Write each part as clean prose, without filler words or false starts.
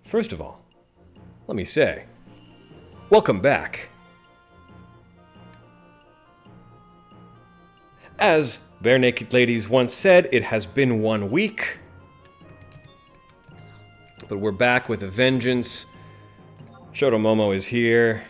First of all, let me say, welcome back. As Bare Naked Ladies once said, it has been 1 week. But we're back with a vengeance. Shotomomo is here.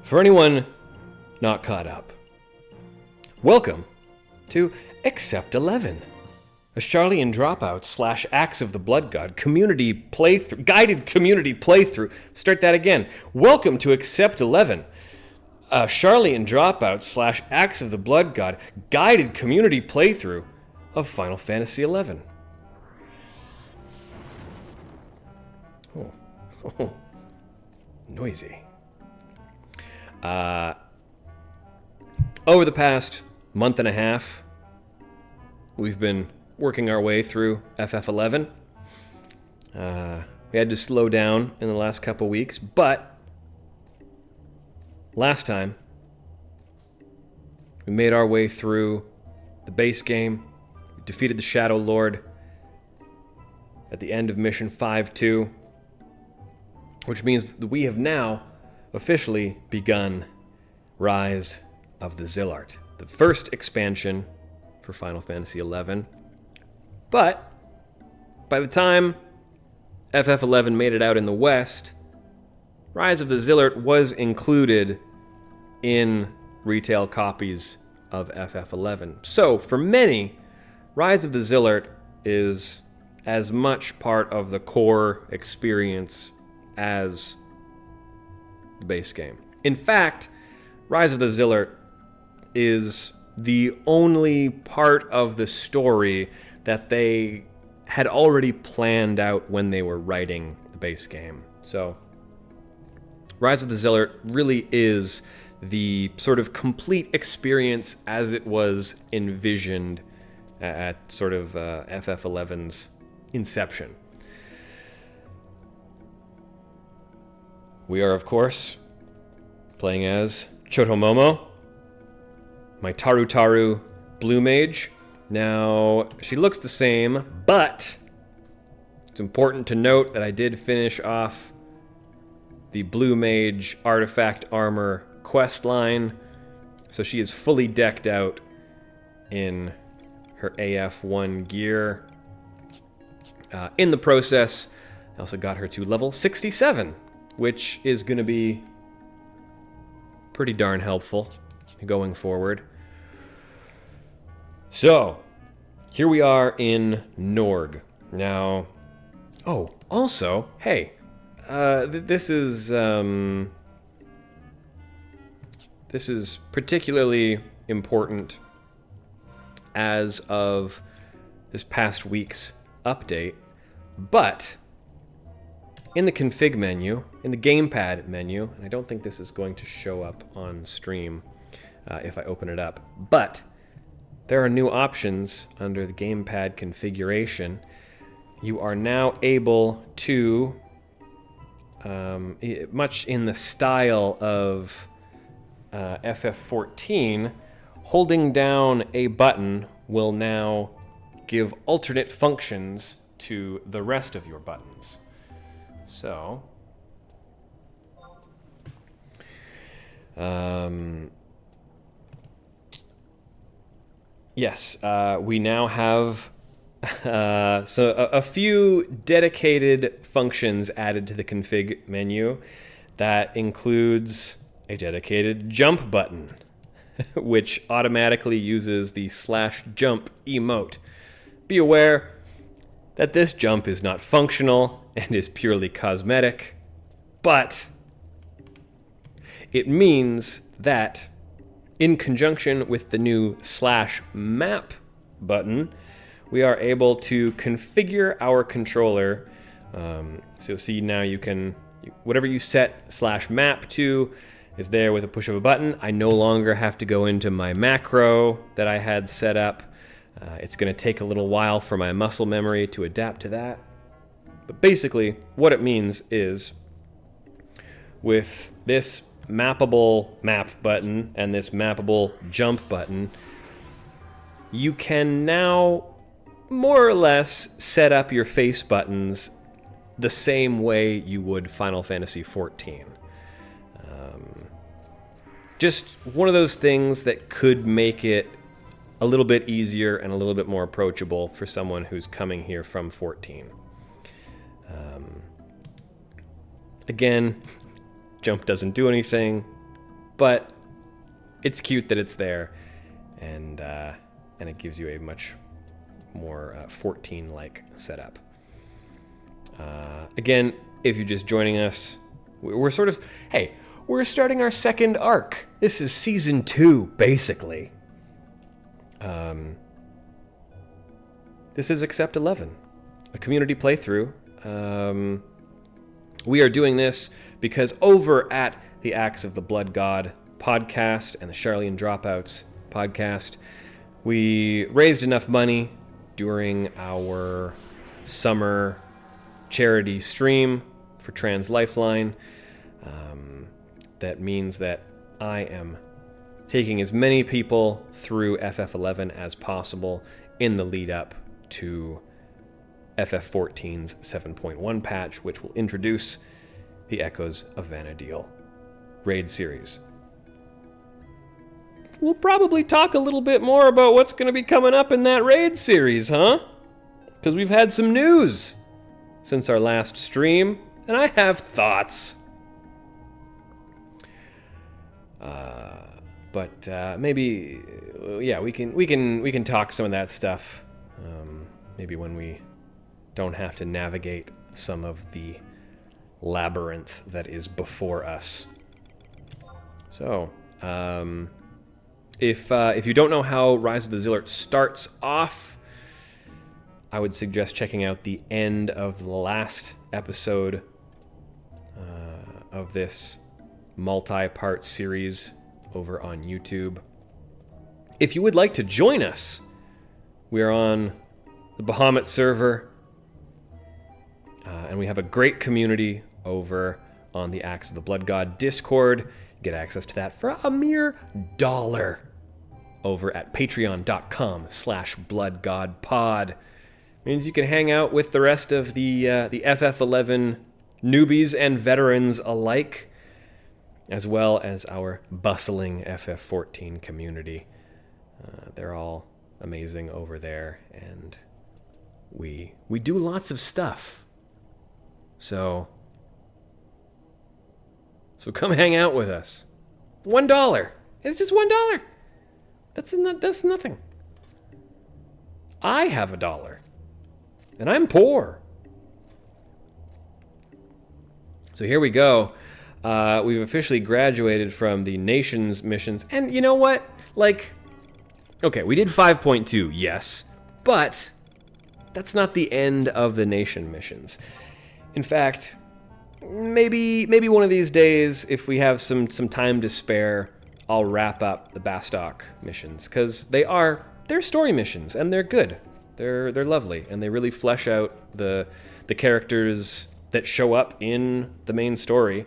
For anyone not caught up, welcome to Accept 11, a Charlian Dropout / Axe of the Blood God community playthrough, guided community playthrough. Start that again. Welcome to Accept 11, a Charlian Dropout / Axe of the Blood God guided community playthrough of Final Fantasy XI. Oh, noisy. Over the past month and a half, we've been working our way through FF11. We had to slow down in the last couple weeks, but last time, we made our way through the base game, we defeated the Shadow Lord at the end of Mission 5-2, which means that we have now officially begun Rise of the Zilart, the first expansion for Final Fantasy XI. But by the time FF11 made it out in the West, Rise of the Zilart was included in retail copies of FF11. So for many, Rise of the Zilart is as much part of the core experience as the base game. In fact, Rise of the Zilart is the only part of the story that they had already planned out when they were writing the base game. So, Rise of the Zilart really is the sort of complete experience as it was envisioned at sort of FF11's inception. We are, of course, playing as Chotomomo, my Taru blue mage. Now, she looks the same, but it's important to note that I did finish off the blue mage artifact armor quest line, so she is fully decked out in her AF1 gear. In the process, I also got her to level 67, which is going to be pretty darn helpful going forward. So, here we are in Norg. Now, oh, also, hey, this is particularly important as of this past week's update, but in the config menu, in the gamepad menu, and I don't think this is going to show up on stream if I open it up, but there are new options under the gamepad configuration. You are now able to, much in the style of FF14, holding down a button will now give alternate functions to the rest of your buttons. So, yes, we now have a few dedicated functions added to the config menu. That includes a dedicated jump button, which automatically uses the /jump emote. Be aware that this jump is not functional and is purely cosmetic, but it means that in conjunction with the new /map button, we are able to configure our controller. So see now you can, whatever you set /map to is there with a push of a button. I no longer have to go into my macro that I had set up. It's going to take a little while for my muscle memory to adapt to that. But basically, what it means is, with this mappable map button and this mappable jump button, you can now more or less set up your face buttons the same way you would Final Fantasy XIV. Just one of those things that could make it a little bit easier and a little bit more approachable for someone who's coming here from 14. Again, jump doesn't do anything, but it's cute that it's there, and it gives you a much more 14-like setup. Again, if you're just joining us, we're sort of, hey, we're starting our second arc. This is season 2, basically. This is Accept 11, a community playthrough. We are doing this because over at the Axe of the Blood God podcast and the Charlene Dropouts podcast, we raised enough money during our summer charity stream for Trans Lifeline. That means that I am taking as many people through FF11 as possible in the lead up to FF14's 7.1 patch, which will introduce the Echoes of Vana'diel raid series. We'll probably talk a little bit more about what's going to be coming up in that raid series, huh? Because we've had some news since our last stream, and I have thoughts. But maybe, yeah, we can talk some of that stuff. Maybe when we don't have to navigate some of the labyrinth that is before us. So, if you don't know how Rise of the Zilart starts off, I would suggest checking out the end of the last episode of this multi-part series over on YouTube. If you would like to join us, we are on the Bahamut server, and we have a great community over on the Axe of the Blood God Discord. You get access to that for a mere $1 over at patreon.com/bloodgodpod. Means you can hang out with the rest of the FF11 newbies and veterans alike, as well as our bustling FF14 community. They're all amazing over there, and we do lots of stuff. So come hang out with us. $1. It's just $1. That's nothing. I have $1. And I'm poor. So here we go. We've officially graduated from the Nations missions. And you know what? Like, okay, we did 5.2, yes. But that's not the end of the Nation missions. In fact, maybe one of these days, if we have some time to spare, I'll wrap up the Bastock missions. Because they're story missions, and they're good. They're lovely, and they really flesh out the characters that show up in the main story,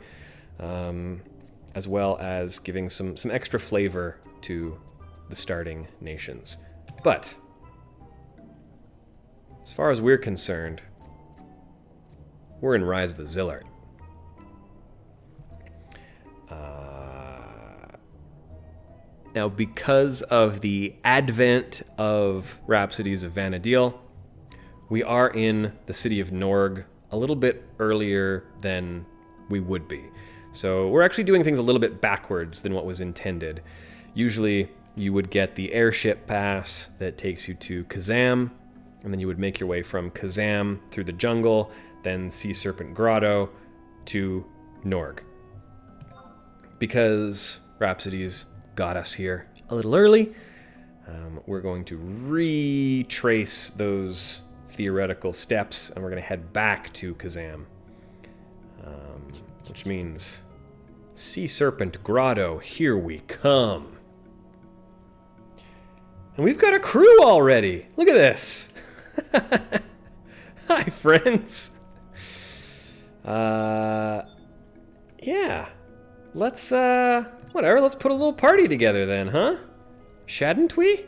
as well as giving some extra flavor to the starting nations. But as far as we're concerned, we're in Rise of the Zilart. Now, because of the advent of Rhapsodies of Vana'diel, we are in the city of Norg a little bit earlier than we would be. So we're actually doing things a little bit backwards than what was intended. Usually you would get the airship pass that takes you to Kazam, and then you would make your way from Kazam through the jungle, then Sea Serpent Grotto to Norg. Because Rhapsodies got us here a little early, we're going to retrace those theoretical steps, and we're going to head back to Kazam, which means Sea Serpent Grotto, here we come. And we've got a crew already. Look at this. Hi, friends. Yeah. Let's, whatever, let's put a little party together then, huh? Shouldn't we?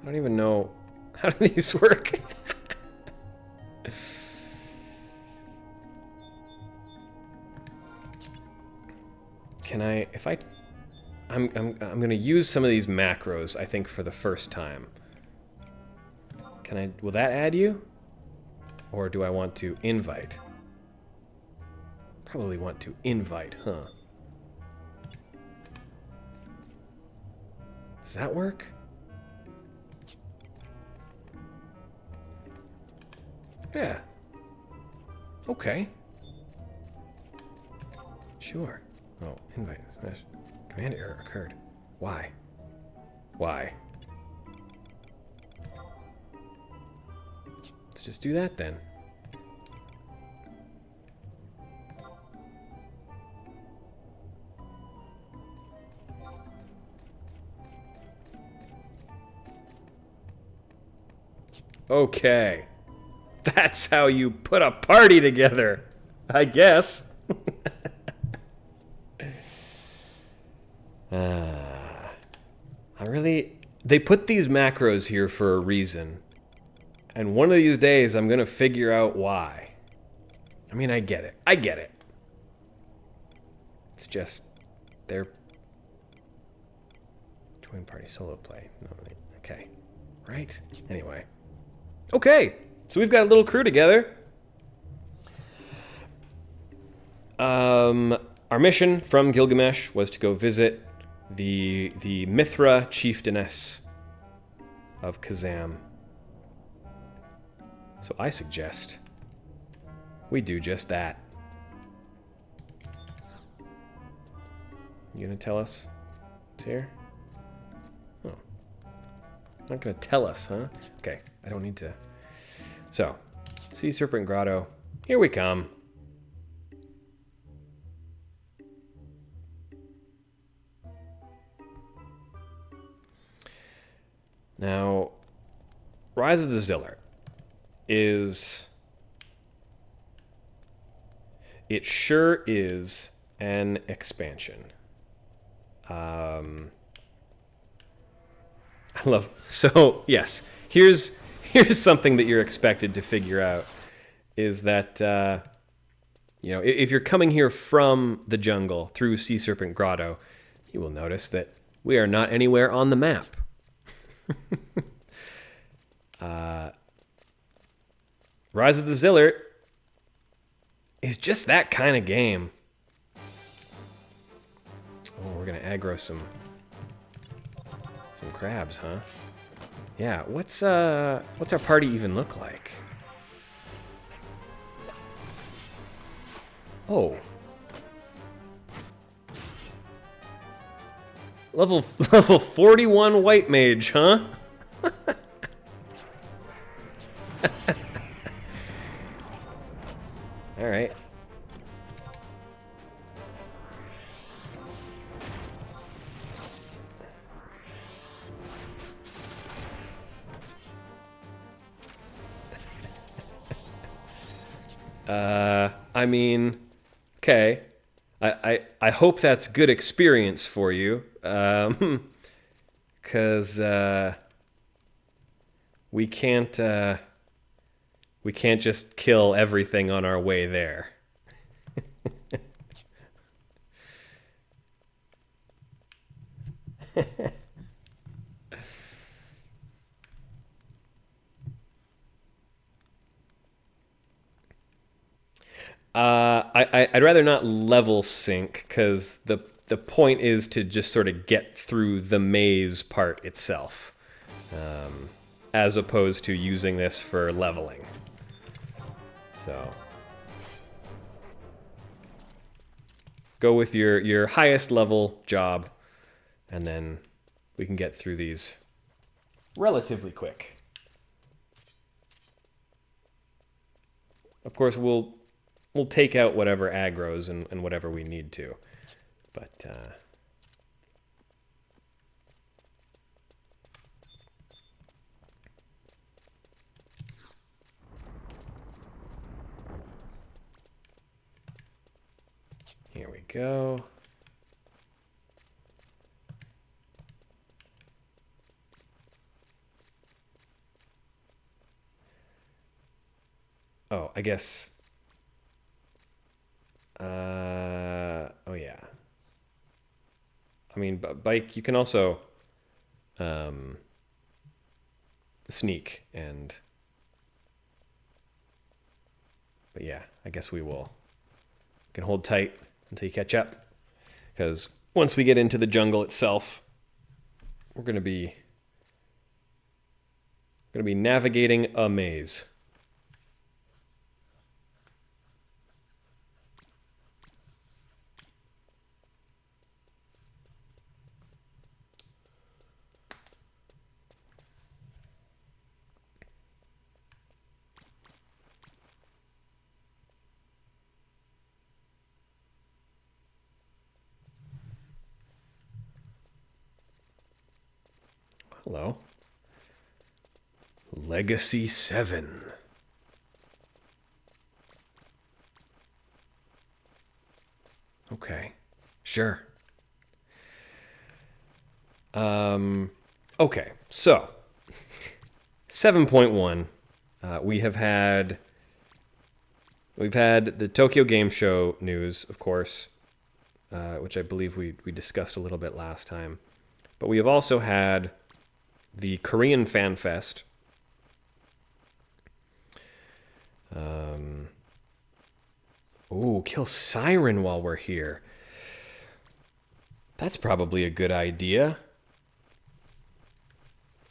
I don't even know, how do these work? Can I, if I'm gonna use some of these macros, I think, for the first time. Can I, will that add you? Or do I want to invite? Probably want to invite, huh? Does that work? Yeah. Okay. Sure. Oh, invite. Command error occurred. Why? Why? Let's just do that then. Okay. That's how you put a party together, I guess. They put these macros here for a reason. And one of these days, I'm gonna figure out why. I mean, I get it. I get it. It's just, they're... Join party solo play. No, okay. Right? Anyway. Okay! So we've got a little crew together. Our mission from Gilgamesh was to go visit the Mithra chieftainess of Kazam. So I suggest we do just that. You gonna tell us it's here? Oh. Not gonna tell us, huh? Okay, I don't need to. So, Sea Serpent Grotto, here we come. Now, Rise of the Zilart is... It sure is an expansion. I love... So, yes, here's something that you're expected to figure out, is that, you know, if you're coming here from the jungle through Sea Serpent Grotto, you will notice that we are not anywhere on the map. Rise of the Zilart is just that kind of game. Oh, we're gonna aggro some crabs, huh? Yeah, what's our party even look like? Oh. Level 41 white mage, huh? All right. I mean, okay. I hope that's good experience for you. 'Cause we can't just kill everything on our way there. I'd rather not level sync, because the point is to just sort of get through the maze part itself, as opposed to using this for leveling. So go with your highest level job, and then we can get through these relatively quick. Of course, we'll take out whatever aggros and whatever we need to. But go. Oh, I guess. Oh yeah. I mean, bike. You can also sneak and. But yeah, I guess we can hold tight until you catch up, because once we get into the jungle itself, we're gonna be navigating a maze. Hello. Legacy 7. Okay. Sure. Okay. So, 7.1. We've had the Tokyo Game Show news, of course, which I believe we discussed a little bit last time. But we have also had the Korean Fan Fest. Ooh, kill Siren while we're here. That's probably a good idea.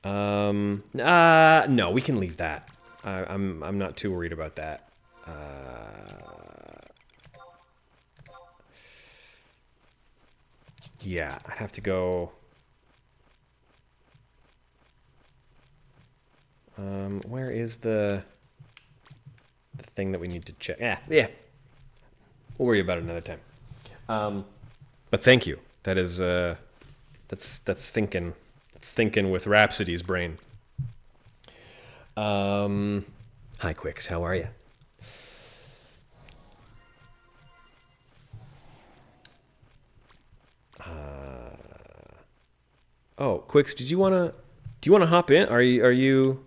No, we can leave that. I'm not too worried about that. Yeah, I'd have to go. Where is the thing that we need to check? Yeah. We'll worry about it another time. But thank you. That is that's thinking. That's thinking with Rhapsody's brain. Hi Quicks, how are you? Oh, Quicks, do you wanna hop in? Are you?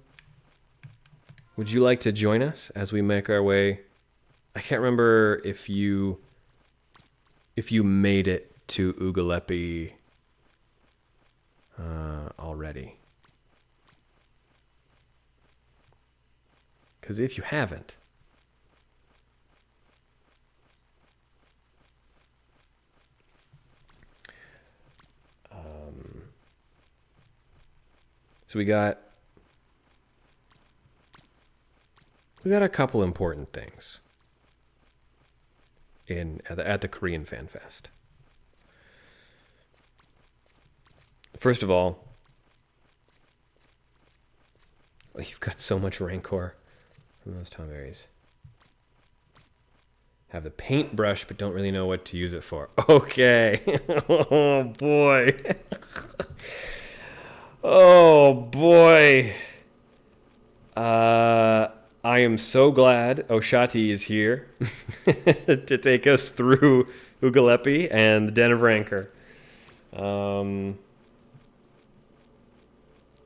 Would you like to join us as we make our way? I can't remember if you made it to Oogalepi already. Because if you haven't, so we got a couple important things at the Korean Fan Fest. First of all, you've got so much rancor from those Tomberries. Have the paintbrush, but don't really know what to use it for. Okay. Oh boy. Oh boy. I am so glad Oshati is here to take us through Oogalepi and the Den of Rancor.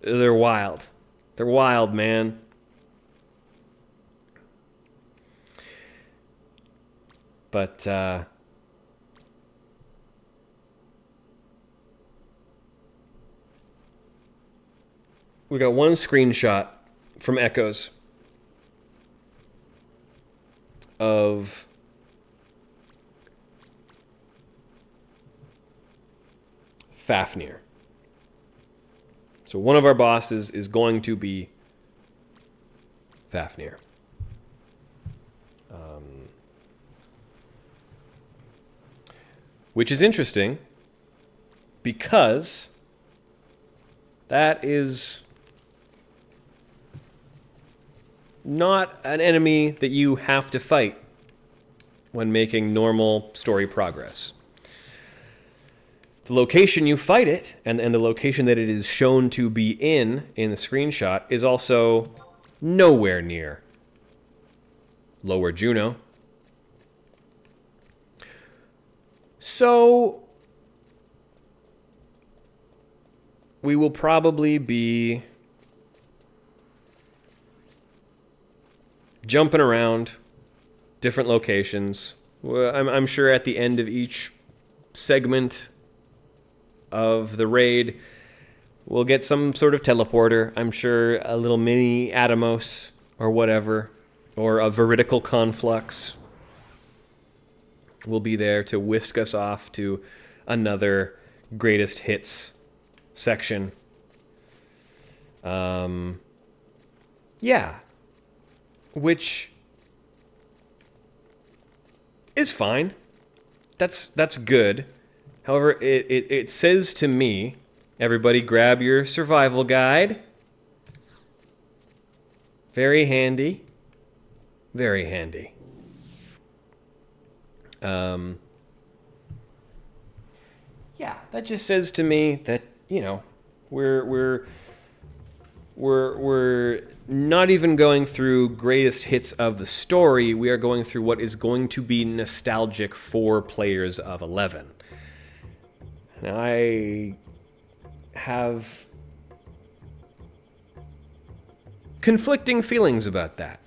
They're wild. They're wild, man. But we got one screenshot from Echoes of Fafnir. So one of our bosses is going to be Fafnir. Which is interesting because that is not an enemy that you have to fight when making normal story progress. The location you fight it, and the location that it is shown to be in the screenshot, is also nowhere near Lower Juno. So we will probably be jumping around different locations. I'm sure at the end of each segment of the raid, we'll get some sort of teleporter. I'm sure a little mini Atomos or whatever, or a veridical conflux will be there to whisk us off to another greatest hits section. Yeah. Which is fine. That's good. However, it says to me, everybody grab your survival guide. Very handy. Very handy. Yeah, that just says to me that, you know, we're not even going through greatest hits of the story. We are going through what is going to be nostalgic for players of 11. Now, I have conflicting feelings about that.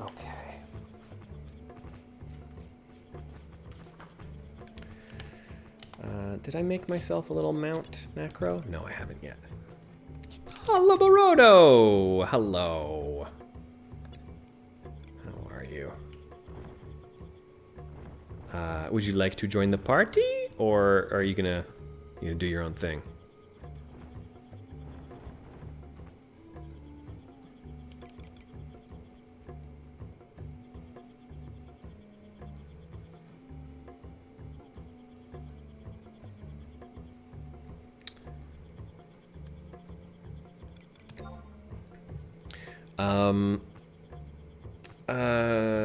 Okay. Did I make myself a little mount macro? No, I haven't yet. Hello, Barodo! Hello. How are you? Would you like to join the party, or are you gonna do your own thing?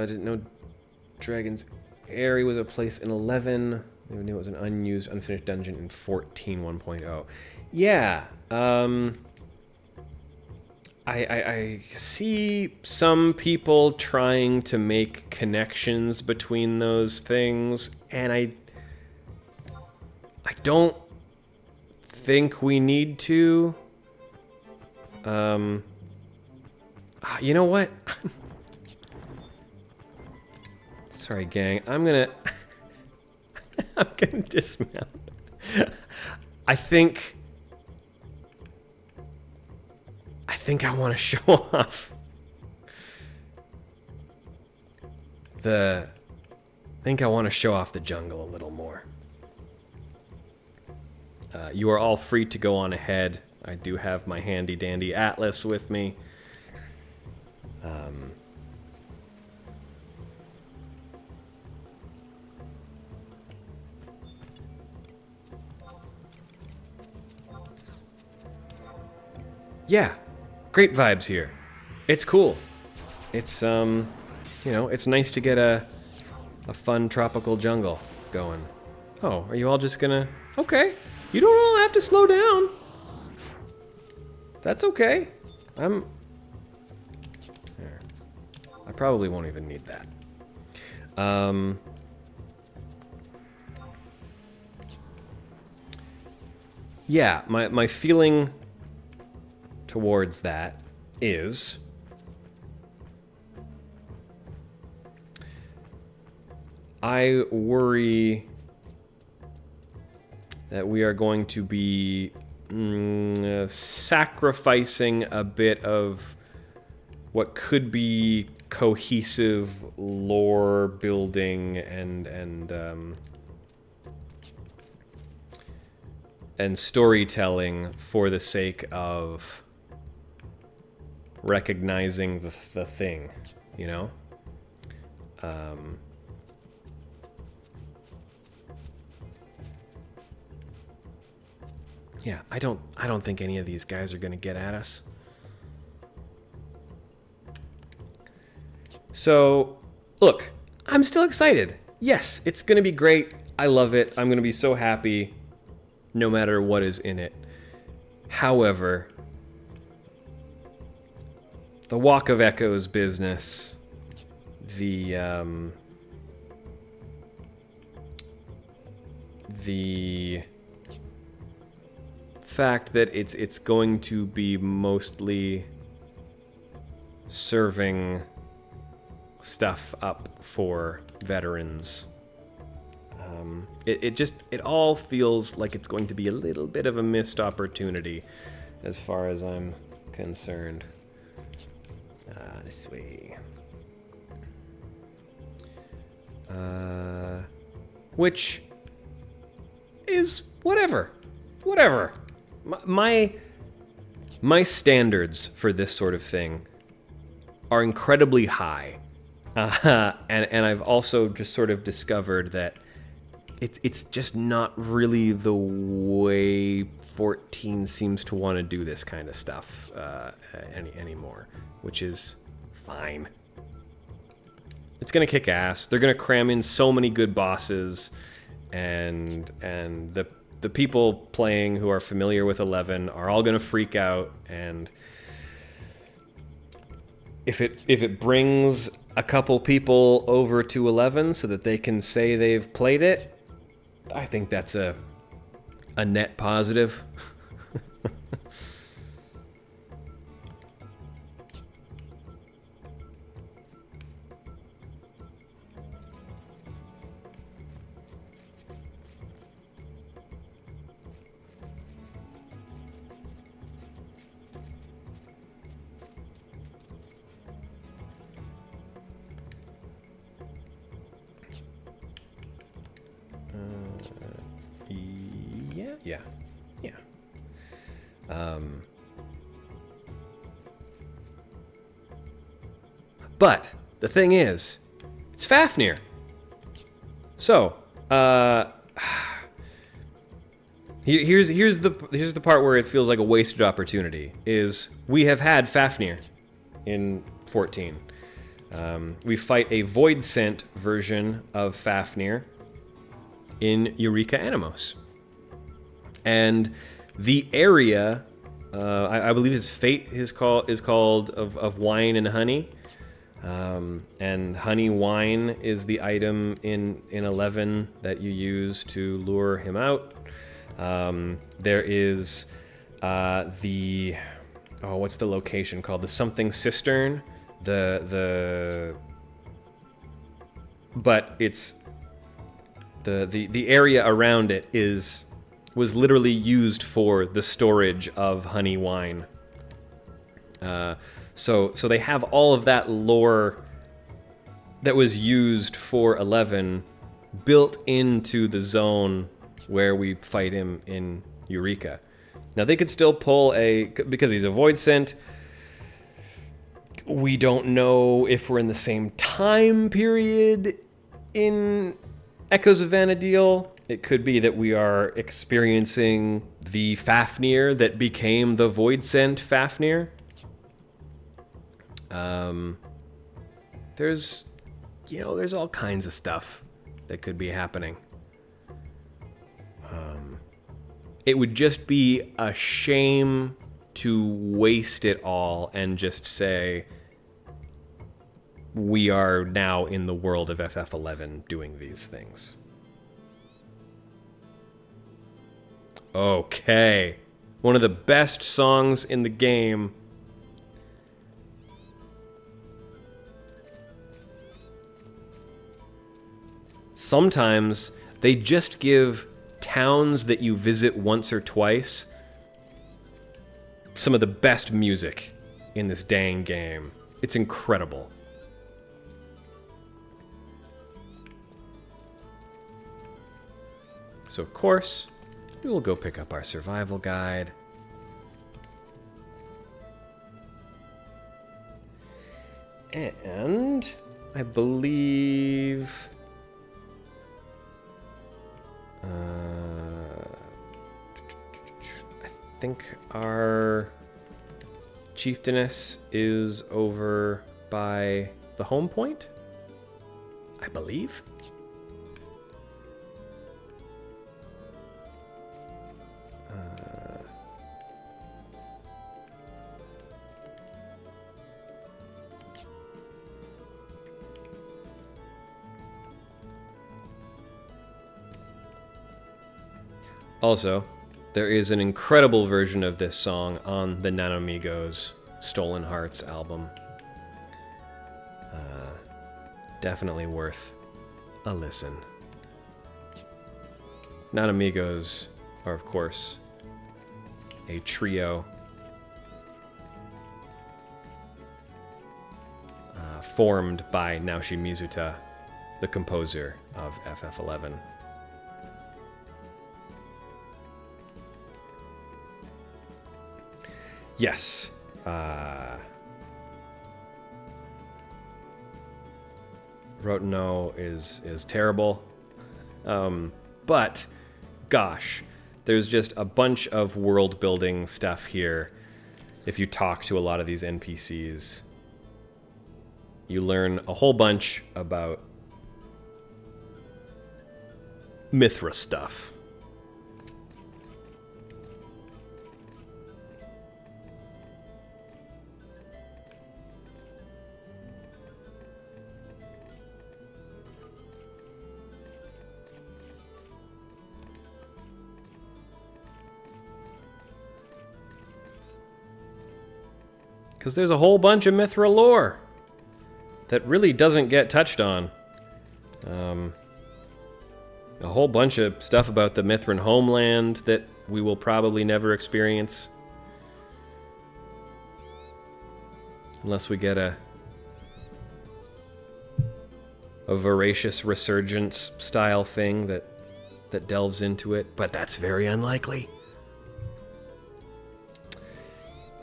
Didn't know Dragon's Airy was a place in 11. I knew it was an unused, unfinished dungeon in 14 1.0. Yeah, I see some people trying to make connections between those things, and I don't think we need to. You know what? Sorry, gang. I'm gonna dismount. I think I want to show off the jungle a little more. You are all free to go on ahead. I do have my handy dandy atlas with me. Yeah, great vibes here. It's cool. It's it's nice to get a fun tropical jungle going. Oh, are you all just gonna? Okay, you don't all have to slow down. That's okay. There. I probably won't even need that. Yeah, my feeling towards that is I worry that we are going to be sacrificing a bit of what could be cohesive lore building and storytelling for the sake of recognizing the thing, you know? Yeah, I don't think any of these guys are gonna get at us. So, look, I'm still excited. Yes, it's gonna be great. I love it. I'm gonna be so happy no matter what is in it. However, the Walk of Echoes business, the fact that it's going to be mostly serving stuff up for veterans. It all feels like it's going to be a little bit of a missed opportunity as far as I'm concerned. This way. Which is whatever. My standards for this sort of thing are incredibly high. And I've also just sort of discovered that it's just not really the way 14 seems to want to do this kind of stuff anymore, which is fine. It's gonna kick ass. They're gonna cram in so many good bosses, and the people playing who are familiar with 11 are all gonna freak out. And if it brings a couple people over to 11 so that they can say they've played it, I think that's a net positive. Yeah. But the thing is, it's Fafnir. So, here's the part where it feels like a wasted opportunity. Is we have had Fafnir in 14. We fight a Void Sent version of Fafnir in Eureka Animos. And the area, I believe his fate is called of Wine and Honey. And honey wine is the item in 11 that you use to lure him out. There is what's the location called? The something cistern. But it's the area around it was literally used for the storage of honey wine. So they have all of that lore that was used for 11 built into the zone where we fight him in Eureka. Now they could still pull because he's a Void Sent. We don't know if we're in the same time period in Echoes of Vana'diel. It could be that we are experiencing the Fafnir that became the Void Sent Fafnir. There's all kinds of stuff that could be happening. It would just be a shame to waste it all and just say, we are now in the world of FF11 doing these things. Okay. One of the best songs in the game. Sometimes they just give towns that you visit once or twice some of the best music in this dang game. It's incredible. So of course, we will go pick up our survival guide. And I believe I think our chieftainess is over by the home point, I believe. Also, there is an incredible version of this song on the Nanomigos Stolen Hearts album. Definitely worth a listen. Nanomigos are, of course, a trio formed by Naoshi Mizuta, the composer of FF11. Yes. Rotono is terrible. But, gosh, there's just a bunch of world-building stuff here. If you talk to a lot of these NPCs, you learn a whole bunch about Mithra stuff. Because there's a whole bunch of Mithra lore that really doesn't get touched on. A whole bunch of stuff about the Mithran homeland that we will probably never experience. Unless we get a voracious resurgence style thing that delves into it, but that's very unlikely.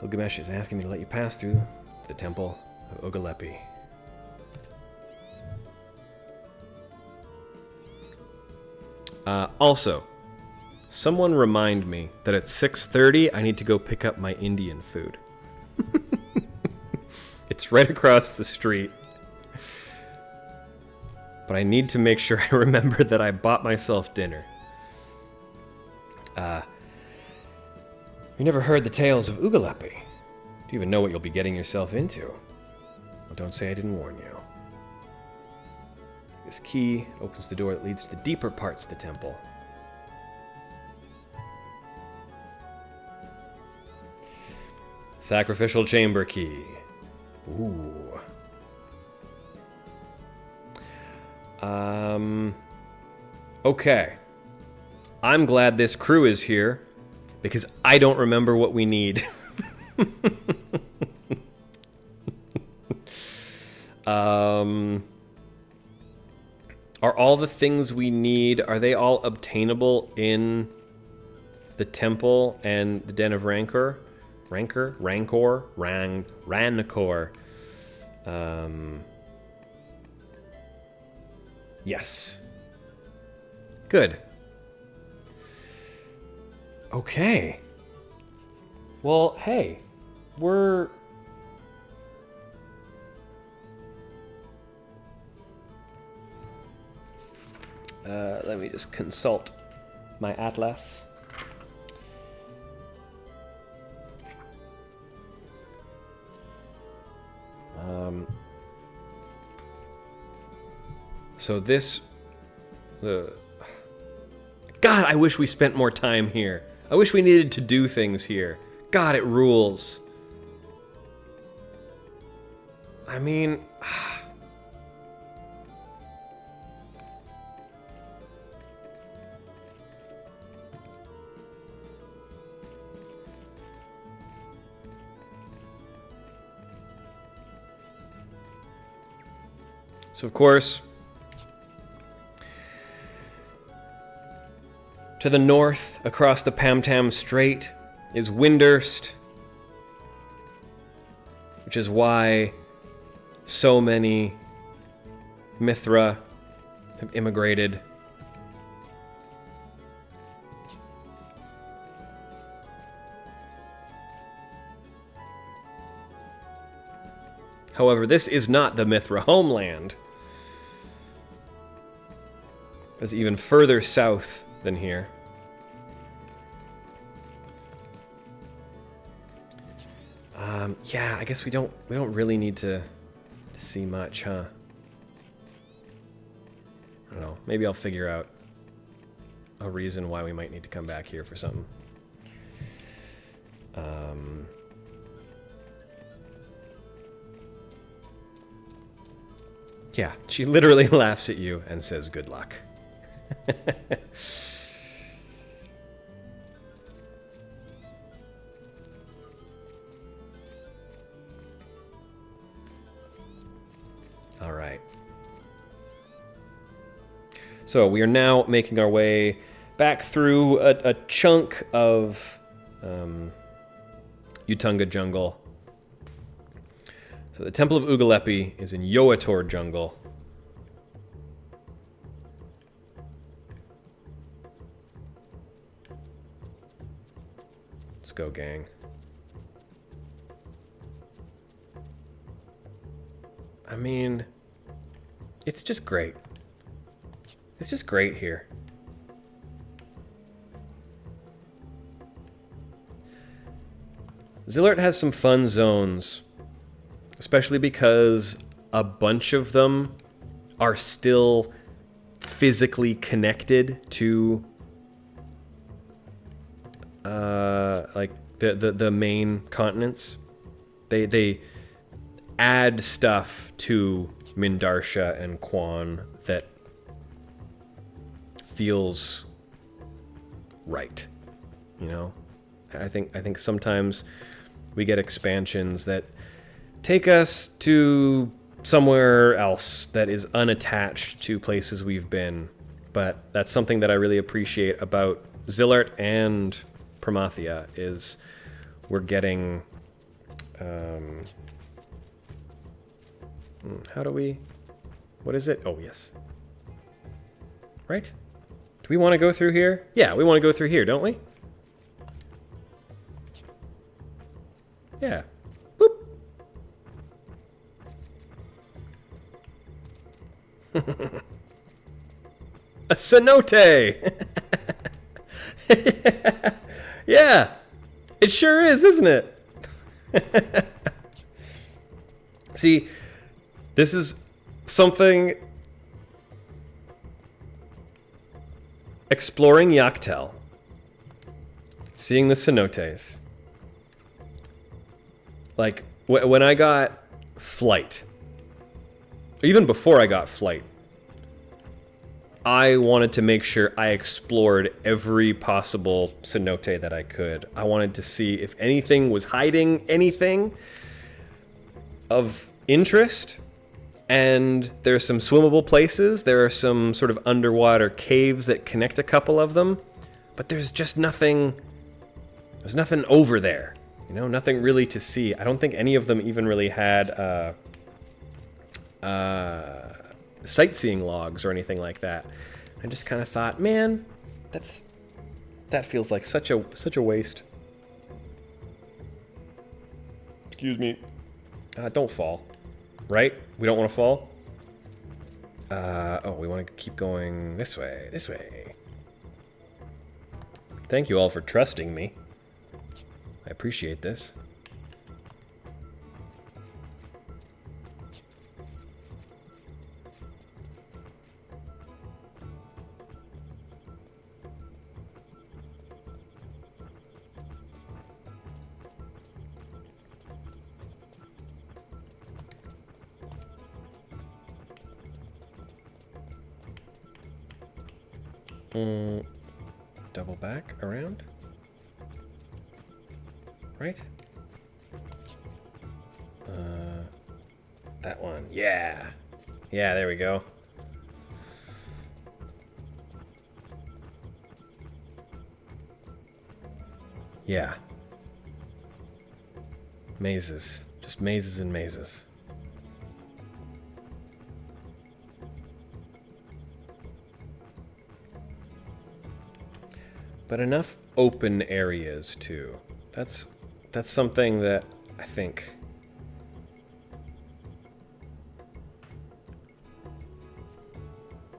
Gilgamesh is asking me to let you pass through the temple of Ogalepi. Also, someone remind me that at 6:30 I need to go pick up my Indian food. It's right across the street. But I need to make sure I remember that I bought myself dinner. You never heard the tales of Ugalepi. Do you even know what you'll be getting yourself into? Well, don't say I didn't warn you. This key opens the door that leads to the deeper parts of the temple. Sacrificial chamber key. Ooh. Okay. I'm glad this crew is here, because I don't remember what we need. Are all the things we need, are they all obtainable in the temple and the Den of Rancor? Rancor? Yes. Good. Okay. Well, hey, we're... let me just consult my atlas. So this... God, I wish we spent more time here. I wish we needed to do things here. God, it rules. I mean... So, of course, to the north, across the Pamtam Strait, is Windurst, which is why so many Mithra have immigrated. However, this is not the Mithra homeland. It's even further south than here. Yeah, I guess we don't really need to see much, huh? I don't know. Maybe I'll figure out a reason why we might need to come back here for something. Yeah, she literally laughs at you and says good luck. All right. So we are now making our way back through a chunk of Utunga jungle. So the Temple of Ugalepi is in Yoator jungle. Let's go, gang. I mean, it's just great. It's just great here. Zilart has some fun zones, especially because a bunch of them are still physically connected to like the main continents. They add stuff to Mindarsha and Quan that feels right, you know? I think sometimes we get expansions that take us to somewhere else that is unattached to places we've been, but that's something that I really appreciate about Zilart and Promathia is we're getting how do we, what is it? Oh, yes. Right? Do we want to go through here? Yeah, we want to go through here, don't we? Yeah. Boop. A cenote! Yeah, it sure is, isn't it? See, this is something... Exploring Yaktel. Seeing the cenotes. Like, when I got Flight, even before I got Flight, I wanted to make sure I explored every possible cenote that I could. I wanted to see if anything was hiding anything of interest. And there's some swimmable places. There are some sort of underwater caves that connect a couple of them. But there's just nothing... There's nothing over there. You know, nothing really to see. I don't think any of them even really had sightseeing logs or anything like that. I just kind of thought, man, that feels like such a waste. Excuse me. Don't fall. Right? We don't want to fall? Oh, we want to keep going this way, this way. Thank you all for trusting me. I appreciate this. Double back around. Right? That one. Yeah. Yeah, there we go. Yeah. Mazes. Just mazes and mazes. But enough open areas too. That's something that I think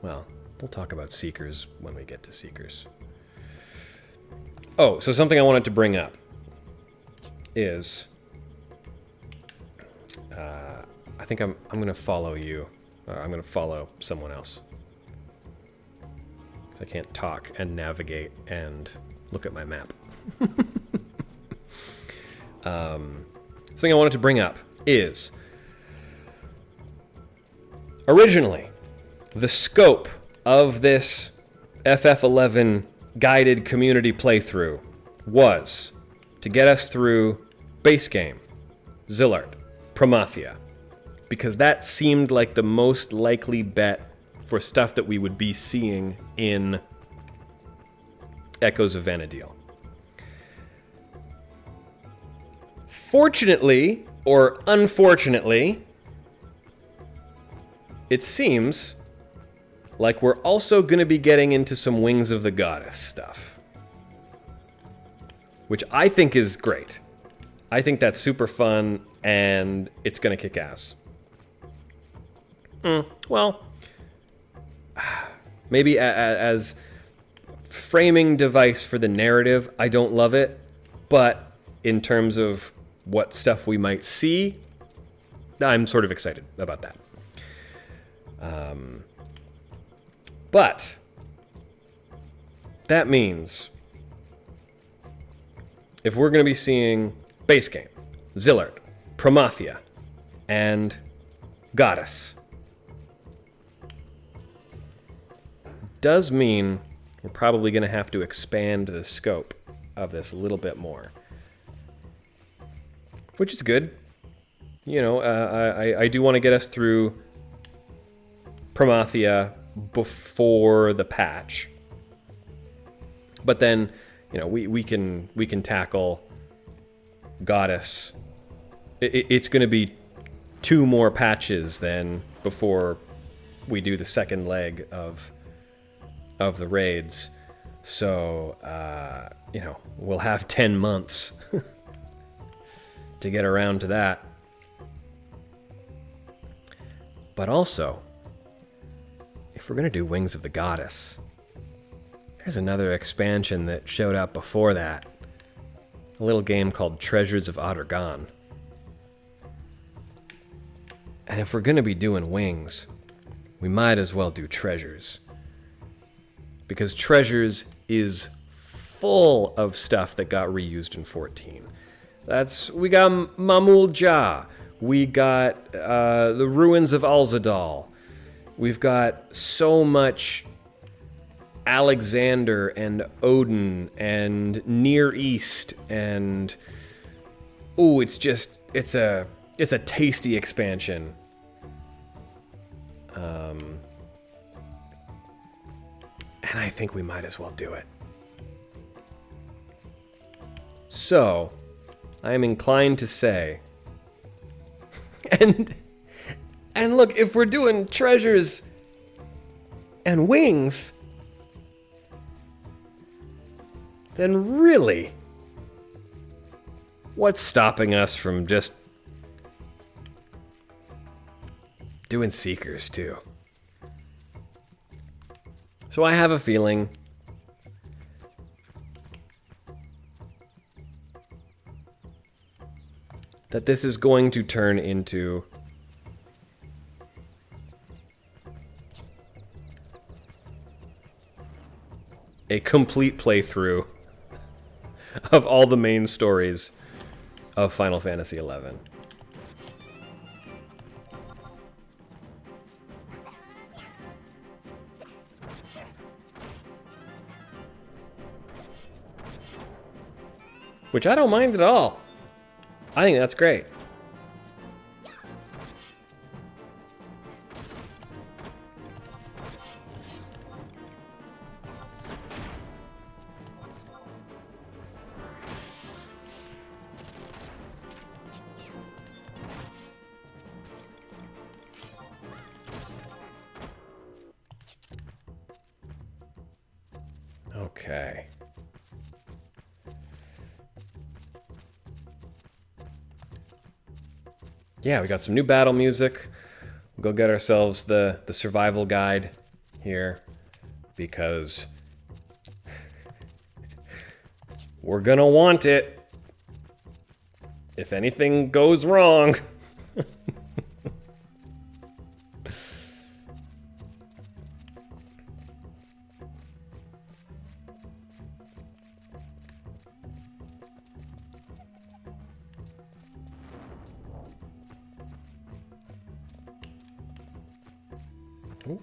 well, we'll talk about Seekers when we get to Seekers. Oh, so something I wanted to bring up is I think I'm going to follow you. I'm going to follow someone else. I can't talk and navigate and look at my map. Something I wanted to bring up is, originally, the scope of this FF11 guided community playthrough was to get us through base game, Zilart, Promafia, because that seemed like the most likely bet for stuff that we would be seeing in Echoes of Vana'diel. Fortunately, or unfortunately, it seems like we're also going to be getting into some Wings of the Goddess stuff, which I think is great. I think that's super fun, and it's going to kick ass. Well, maybe as framing device for the narrative, I don't love it, but in terms of what stuff we might see, I'm sort of excited about that. But that means if we're going to be seeing base game, Zilart, Promafia, and Goddess, does mean we're probably going to have to expand the scope of this a little bit more, which is good. You know, I do want to get us through Promafia before the patch, but then, you know, we can tackle Goddess. It's going to be 2 more patches then before we do the second leg of the raids. So, you know, we'll have 10 months to get around to that. But also, if we're going to do Wings of the Goddess, there's another expansion that showed up before that. A little game called Treasures of Ottergon. And if we're going to be doing Wings, we might as well do Treasures. Because Treasures is full of stuff that got reused in 14. We got Mamul Ja. We got the Ruins of Alzadal. We've got so much Alexander and Odin and Near East and it's a tasty expansion. And I think we might as well do it. So, I am inclined to say, and look, if we're doing Treasures and Wings, then really, what's stopping us from just doing Seekers too? So I have a feeling that this is going to turn into a complete playthrough of all the main stories of Final Fantasy XI. Which I don't mind at all. I think that's great. Okay. Yeah, we got some new battle music. We'll go get ourselves the survival guide here, because we're gonna want it if anything goes wrong. Ooh.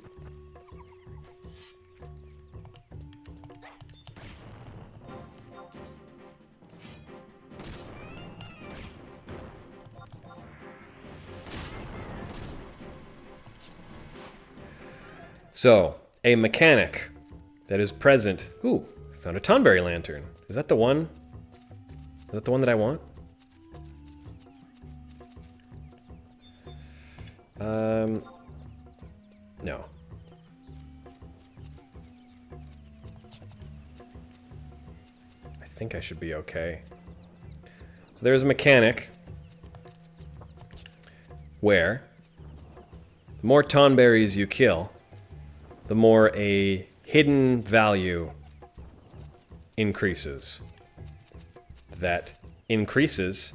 So, a mechanic that is present. Ooh, found a Tonberry lantern. Is that the one? Is that the one that I want? No. I think I should be okay. So there's a mechanic where the more Tonberries you kill, the more a hidden value increases. That increases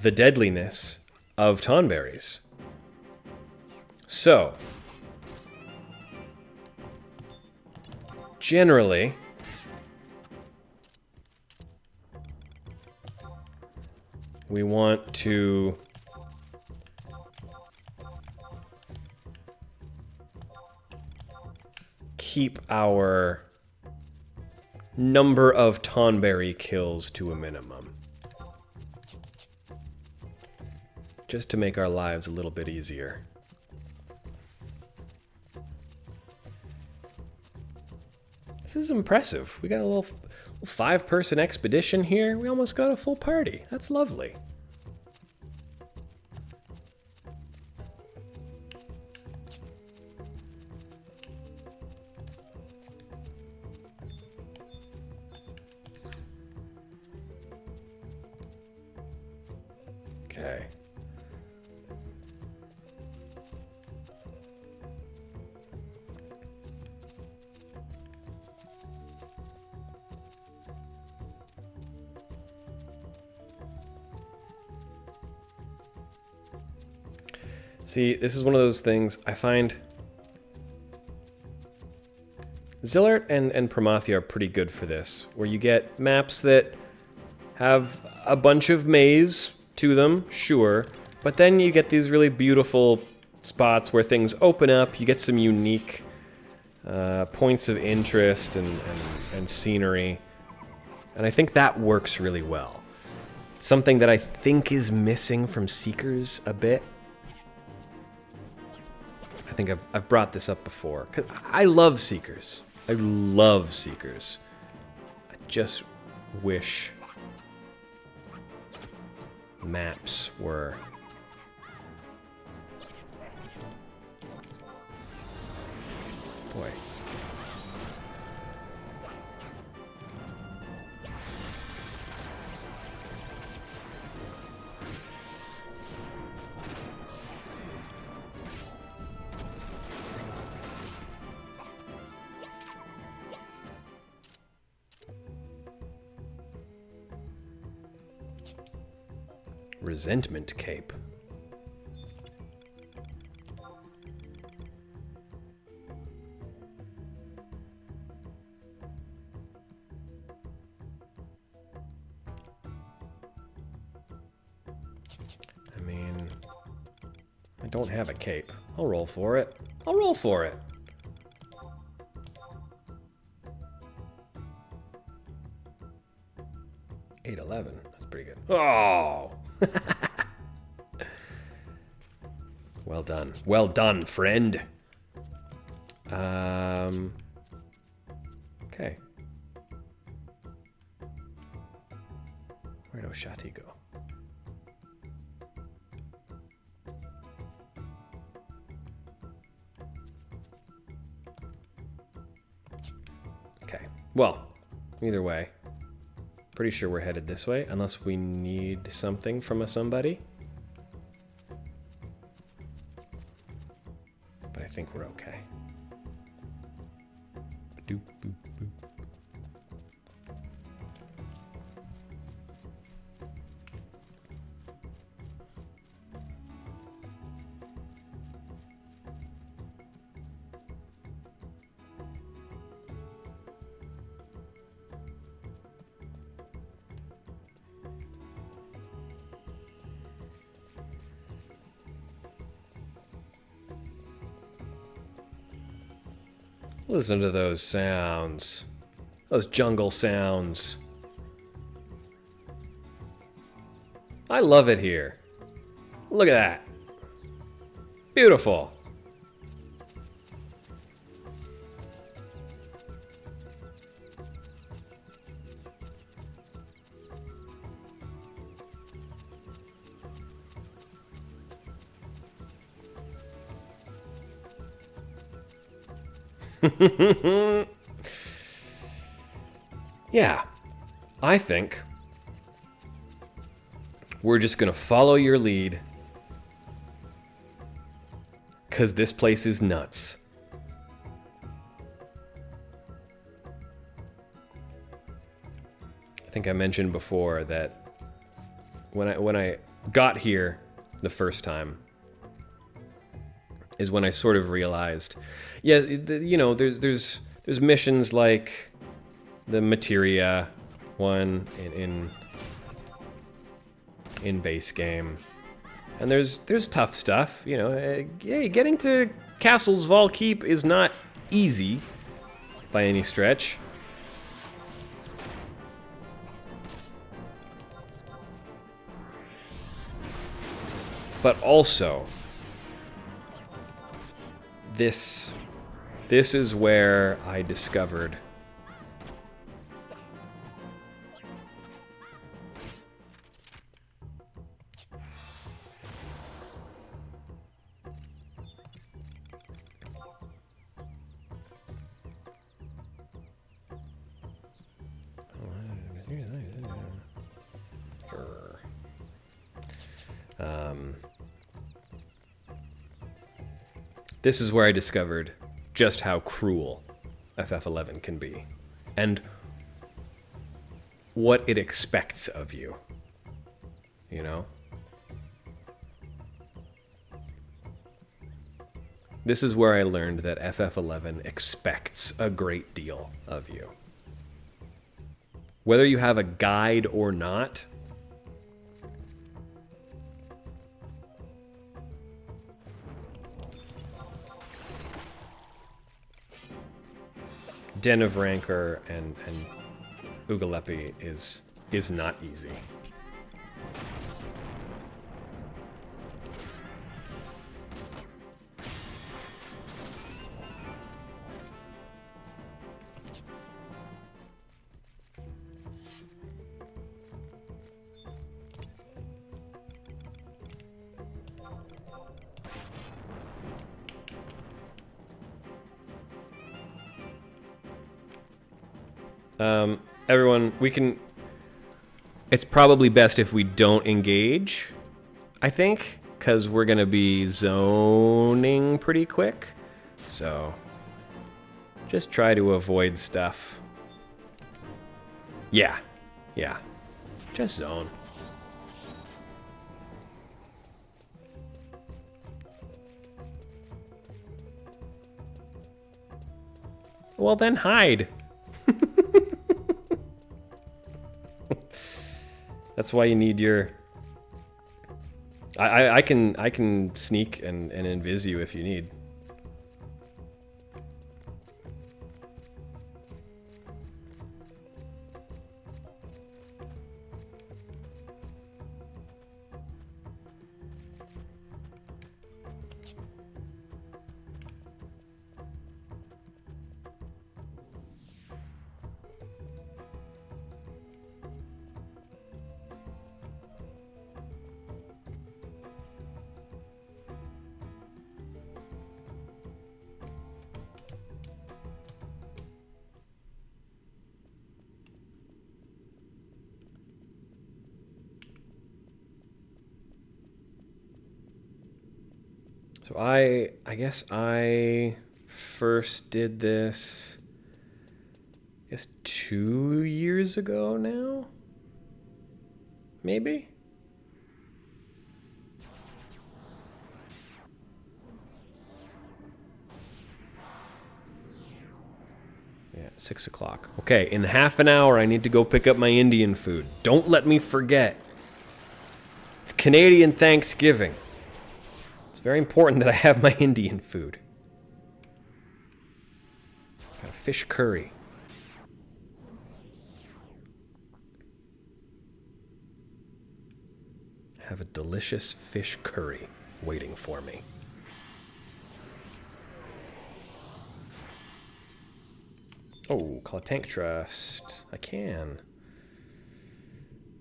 the deadliness of Tonberries. So, generally, we want to keep our number of Tonberry kills to a minimum. Just to make our lives a little bit easier. This is impressive. We got a little 5-person expedition here. We almost got a full party. That's lovely. Okay. See, this is one of those things I find Zilart and Promathia are pretty good for this, where you get maps that have a bunch of maze to them, sure, but then you get these really beautiful spots where things open up, you get some unique points of interest and scenery, and I think that works really well. Something that I think is missing from Seekers a bit. I think I've brought this up before, 'cause I love Seekers. I love Seekers. I just wish maps were boy. Resentment cape. I mean, I don't have a cape. I'll roll for it. I'll roll for it. $8.11. That's pretty good. Oh! Well done. Well done, friend. Okay. Where'd Oshati go? Okay. Well, either way, pretty sure we're headed this way, unless we need something from somebody. But I think we're okay. Doop, boop, boop. Listen to those sounds. Those jungle sounds. I love it here. Look at that. Beautiful. Yeah, I think we're just gonna follow your lead, because this place is nuts. I think I mentioned before that when I got here the first time is when I sort of realized, yeah, you know, there's missions like the materia one in base game, and there's tough stuff. You know, hey, getting to Castle's Vol Keep is not easy by any stretch. But also, this is where I discovered this is where I discovered just how cruel FF11 can be, and what it expects of you, you know? This is where I learned that FF11 expects a great deal of you. Whether you have a guide or not, Den of Rancor and Ugalepi is not easy. Everyone, it's probably best if we don't engage, I think, because we're going to be zoning pretty quick. So, just try to avoid stuff. Yeah. Just zone. Well, then hide. That's why you need your... I can sneak and invis you if you need. So I guess I first did this, I guess 2 years ago now? Maybe? Yeah, 6 o'clock. Okay, in half an hour I need to go pick up my Indian food. Don't let me forget. It's Canadian Thanksgiving. It's very important that I have my Indian food. fish curry. Have a delicious fish curry waiting for me. Oh, call a tank trust. I can.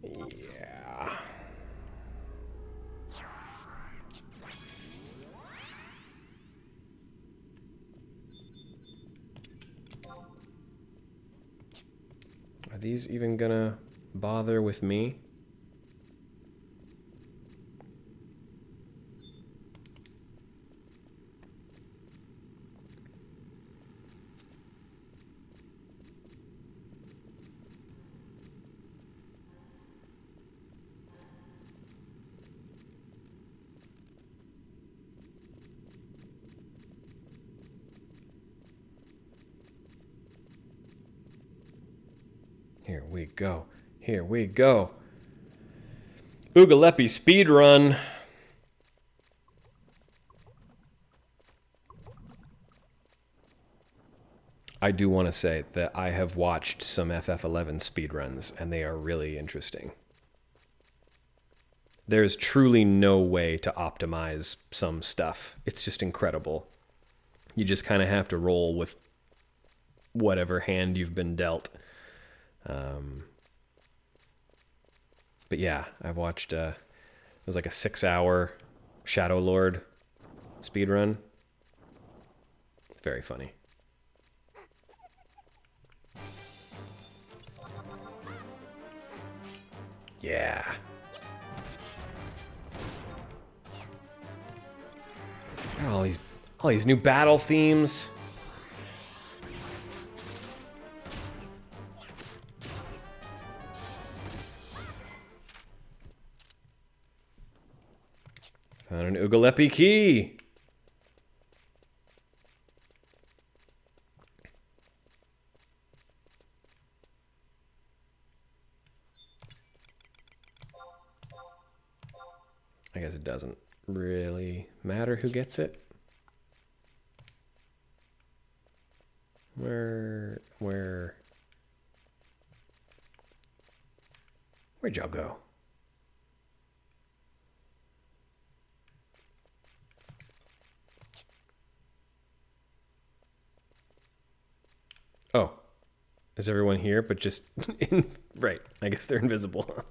Yeah. Are these even gonna bother with me? Here we go. Here we go. Oogalepi speed run. I do want to say that I have watched some FF11 speedruns, and they are really interesting. There's truly no way to optimize some stuff. It's just incredible. You just kind of have to roll with whatever hand you've been dealt. But yeah, I've watched, it was like a 6-hour Shadow Lord speedrun. Very funny. Yeah. All these new battle themes. Found an Oogalepi key. I guess it doesn't really matter who gets it. Where'd y'all go? Oh, is everyone here? But just right. I guess they're invisible.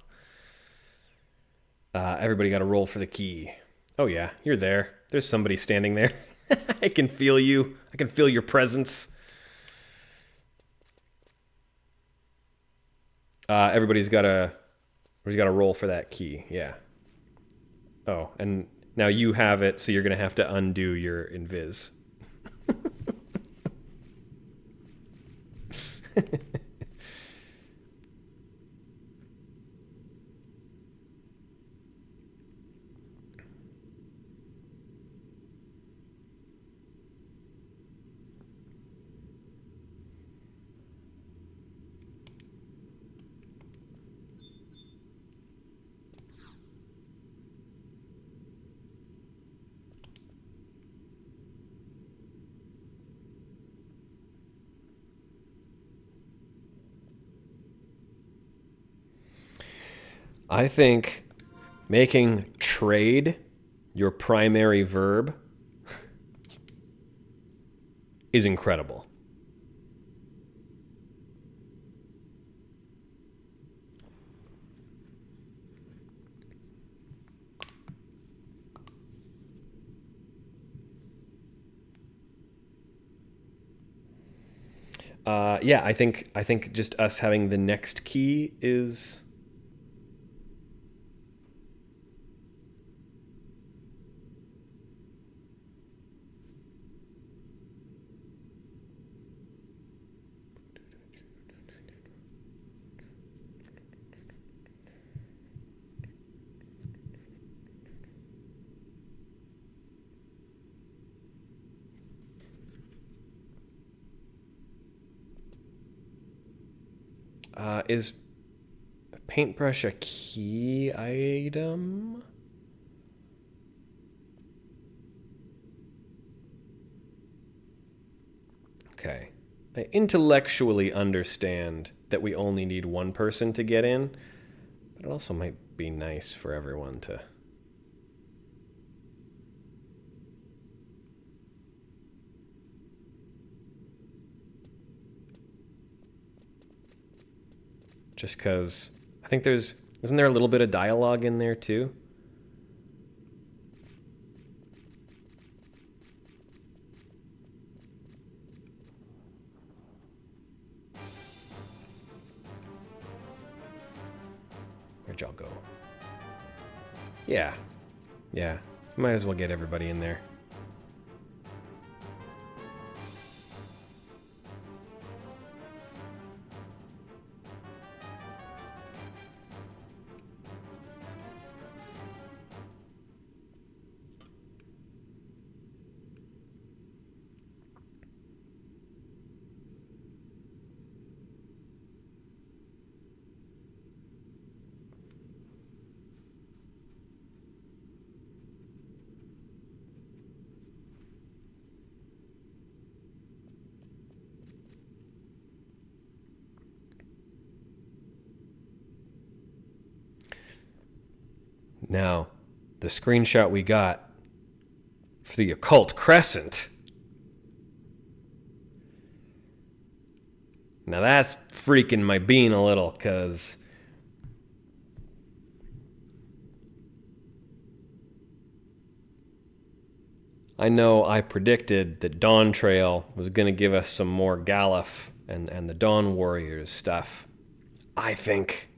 Everybody got to roll for the key. Oh yeah, you're there. There's somebody standing there. I can feel you. I can feel your presence. Everybody's got to roll for that key. Yeah. Oh, and now you have it, so you're gonna have to undo your invis. I think making trade your primary verb is incredible. Yeah, I think just us having the next key is is paintbrush a key item? Okay. I intellectually understand that we only need one person to get in, but it also might be nice for everyone to... Just because I think isn't there a little bit of dialogue in there too? Where'd y'all go? Yeah. Might as well get everybody in there. Now, the screenshot we got for the occult crescent. Now that's freaking my bean a little, because I know I predicted that Dawn Trail was going to give us some more Galuf and the Dawn Warriors stuff. I think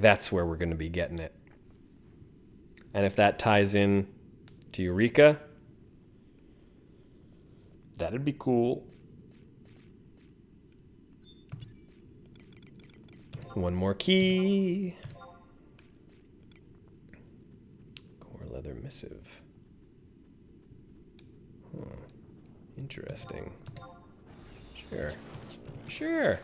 that's where we're going to be getting it. And if that ties in to Eureka, that'd be cool. One more key. Core leather missive. Interesting. Sure.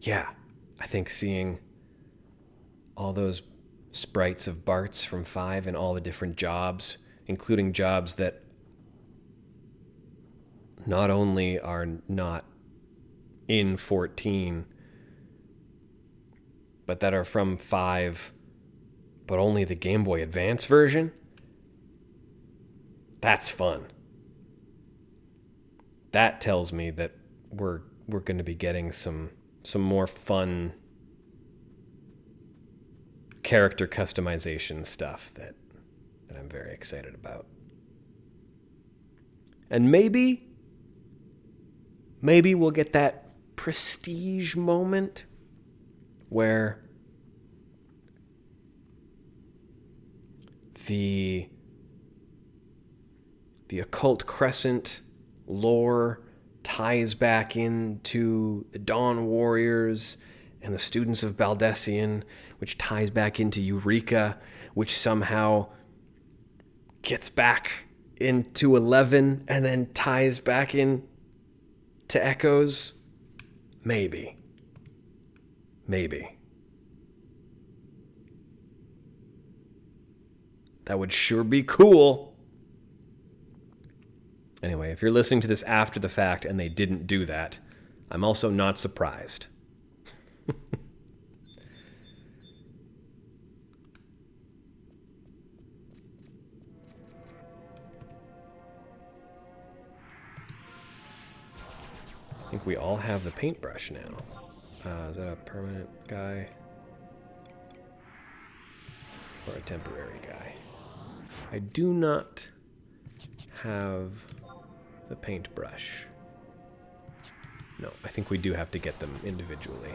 Yeah, I think seeing all those sprites of Barts from 5 and all the different jobs, including jobs that not only are not in 14, but that are from 5, but only the Game Boy Advance version. That's fun. That tells me that we're going to be getting some more fun character customization stuff that I'm very excited about. And maybe we'll get that prestige moment where the occult crescent lore ties back into the Dawn Warriors and the students of Baldessian, which ties back into Eureka, which somehow gets back into 11 and then ties back in to Echoes. Maybe. That would sure be cool. Anyway, if you're listening to this after the fact and they didn't do that, I'm also not surprised. I think we all have the paintbrush now. Is that a permanent guy? Or a temporary guy? I do not have the paintbrush. No, I think we do have to get them individually.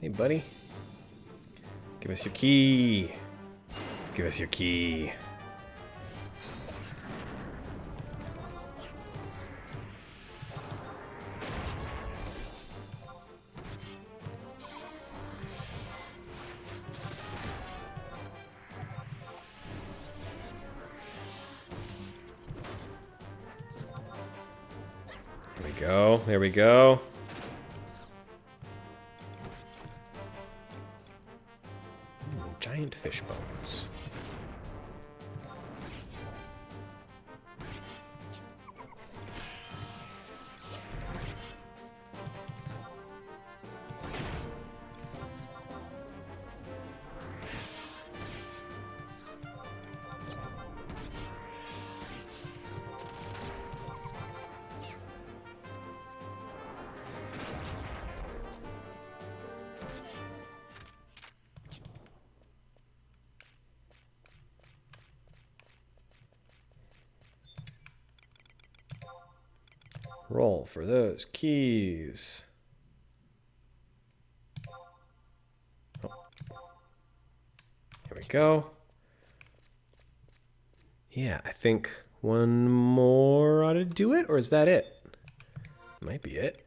Hey, buddy. Give us your key. Give us your key. There we go. There we go. Giant fish bones. Roll for those keys. Oh. Here we go. Yeah, I think one more ought to do it, or is that it? Might be it.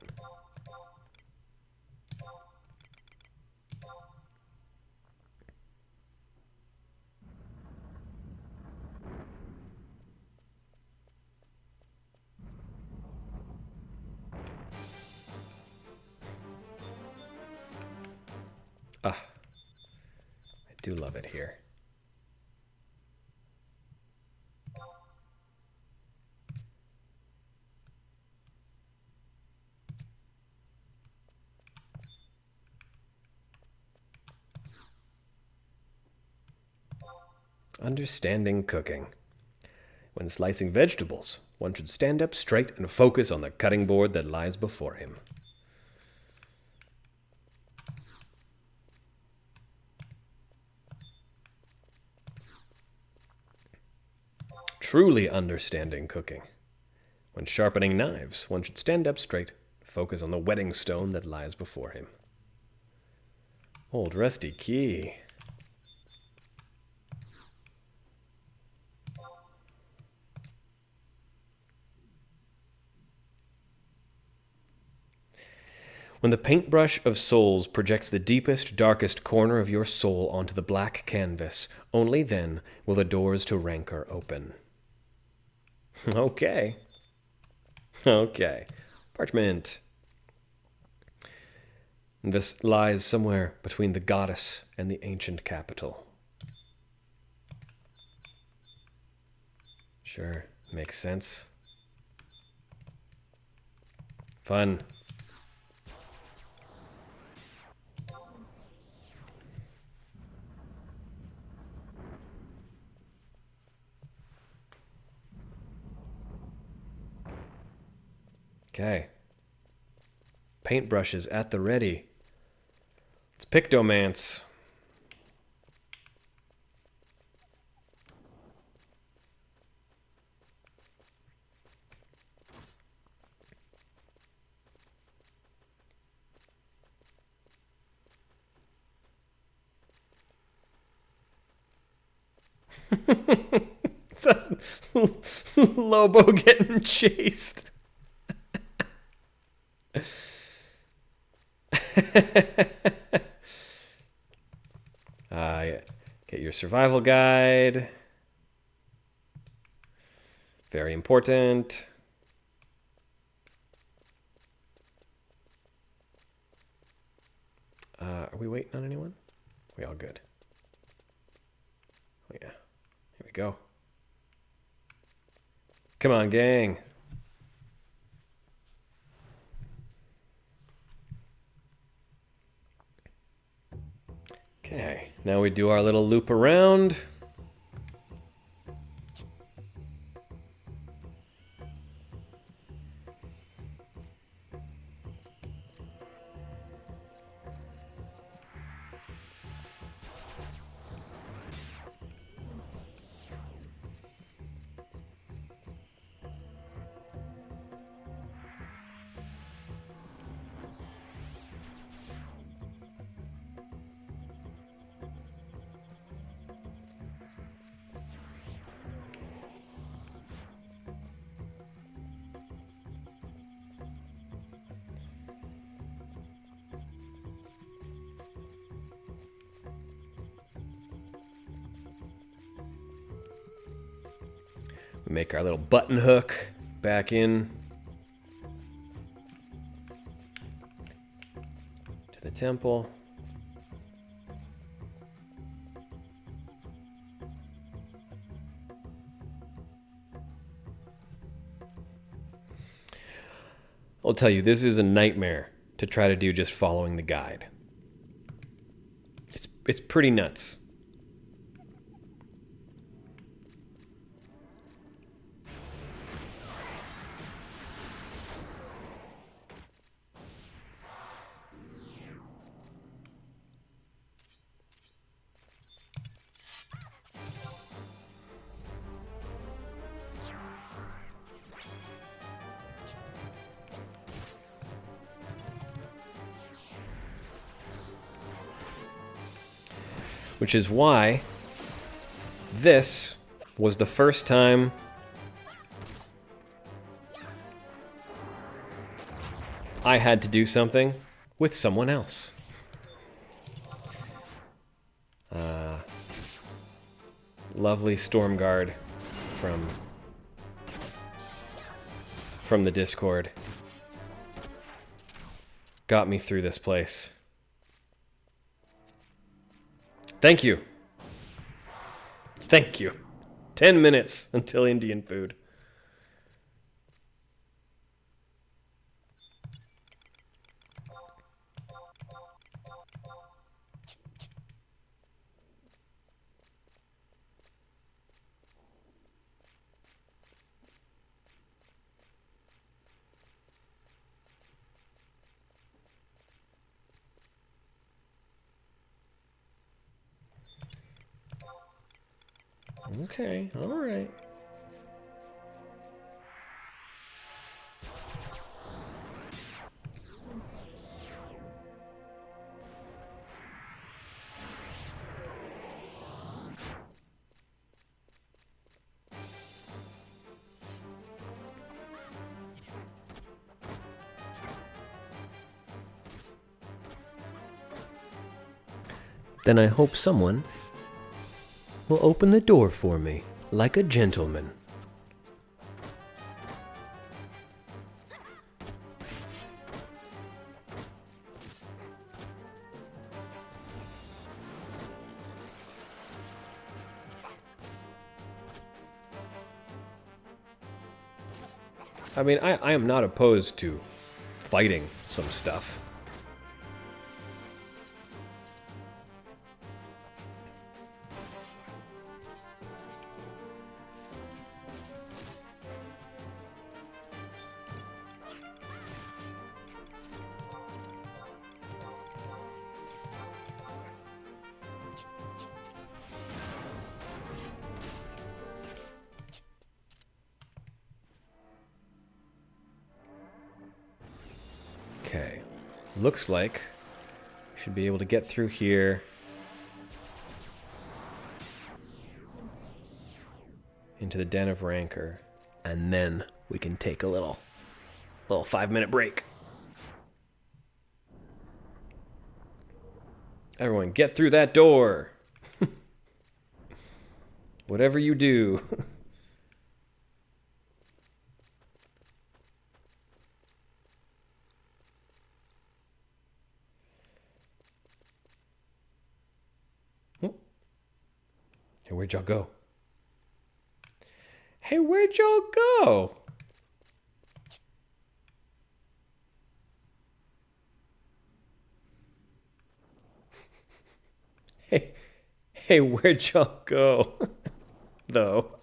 Ah, I do love it here. Understanding cooking. When slicing vegetables, one should stand up straight and focus on the cutting board that lies before him. Truly understanding cooking. When sharpening knives, one should stand up straight, focus on the whetting stone that lies before him. Old rusty key. When the paintbrush of souls projects the deepest, darkest corner of your soul onto the black canvas, only then will the doors to rancor open. Okay. Okay. Parchment. This lies somewhere between the goddess and the ancient capital. Sure, makes sense. Fun. Okay. Paintbrushes at the ready. It's Pictomance. Is that Lobo getting chased? Get your survival guide. Very important. Are we waiting on anyone? We all good? Oh yeah. Here we go. Come on, gang. Okay, now we do our little loop around. Make our little button hook back in to the temple. I'll tell you, this is a nightmare to try to do just following the guide. It's pretty nuts. Which is why this was the first time I had to do something with someone else. Lovely Stormguard from the Discord got me through this place. Thank you. Thank you. 10 minutes until Indian food. Okay, all right. Then I hope someone will open the door for me, like a gentleman. I mean, I am not opposed to fighting some stuff. Okay, looks like should be able to get through here into the Den of Rancor, and then we can take a little 5-minute break. Everyone, get through that door. Whatever you do. Hey, where'd y'all go? Hey, where'd y'all go? Hey, where'd y'all go? Though.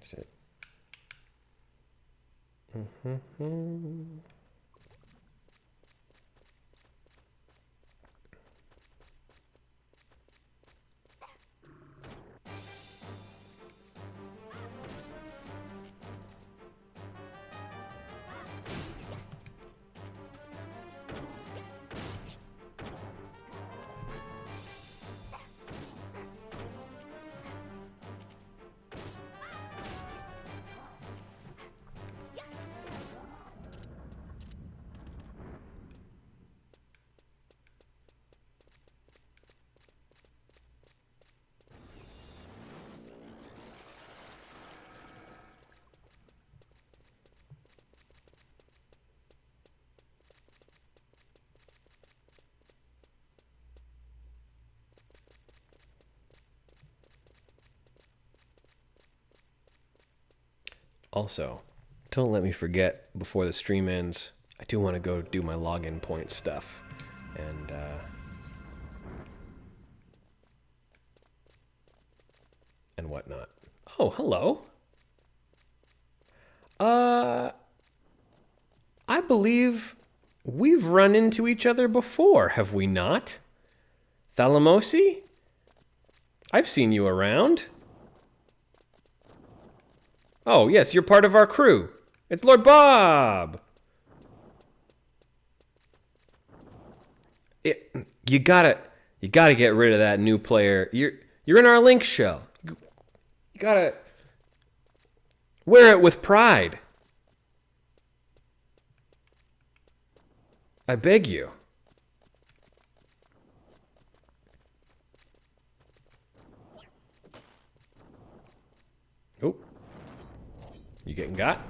Sit. Also, don't let me forget before the stream ends, I do want to go do my login point stuff. And whatnot. Oh, hello. I believe we've run into each other before, have we not? Thalamosi? I've seen you around. Oh, yes, you're part of our crew. It's Lord Bob. You gotta get rid of that new player. You're in our link shell. You gotta wear it with pride. I beg you. Oh. You getting got?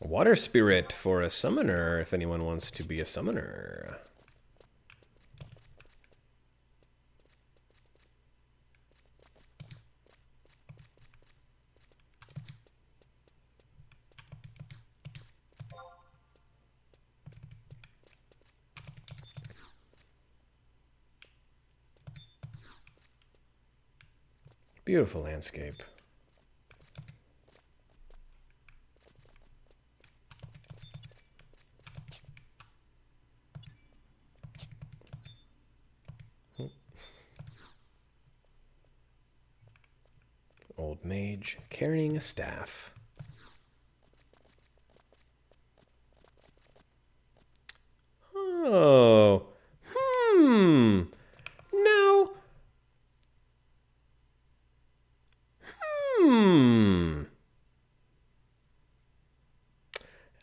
Water spirit for a summoner, if anyone wants to be a summoner. Beautiful landscape. Old mage carrying a staff. Oh. Now.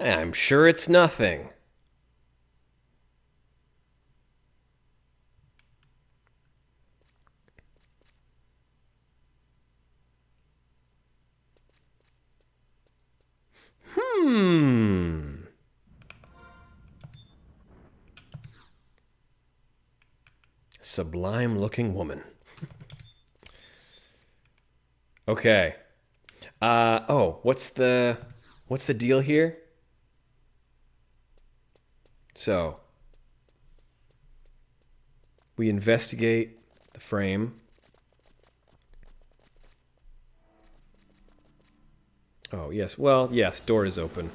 I'm sure it's nothing. Sublime looking woman. Okay. Oh, what's the deal here? So, we investigate the frame. Oh, yes. Well, yes, door is open.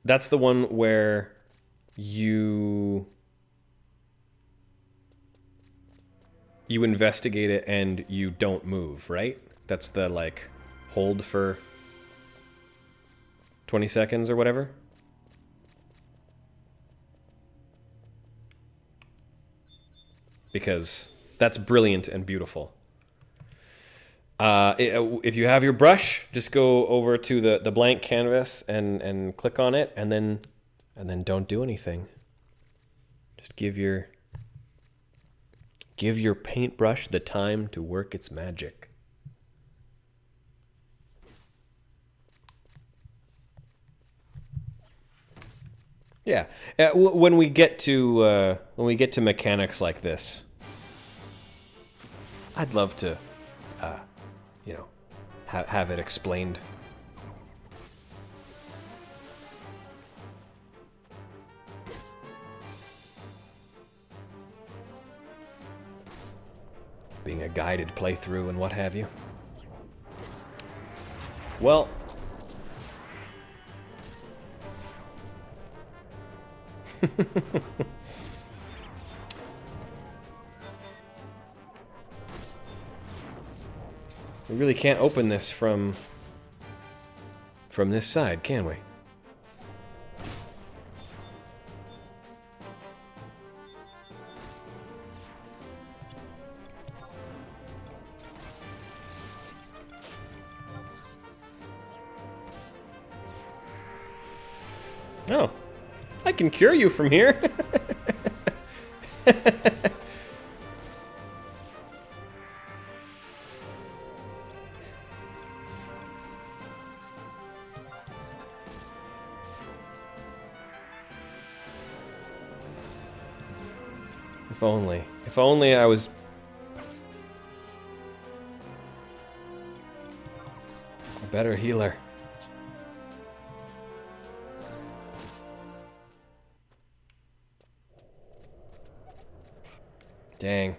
That's the one where you investigate it and you don't move, right? That's the like hold for 20 seconds or whatever. Because that's brilliant and beautiful. If you have your brush, just go over to the blank canvas and click on it, and then don't do anything. Just give your paintbrush the time to work its magic. Yeah, when we get to mechanics like this, I'd love to, have it explained. Being a guided playthrough and what have you. Well, We really can't open this from this side, can we? Oh, I can cure you from here. If only I was a better healer. Dang.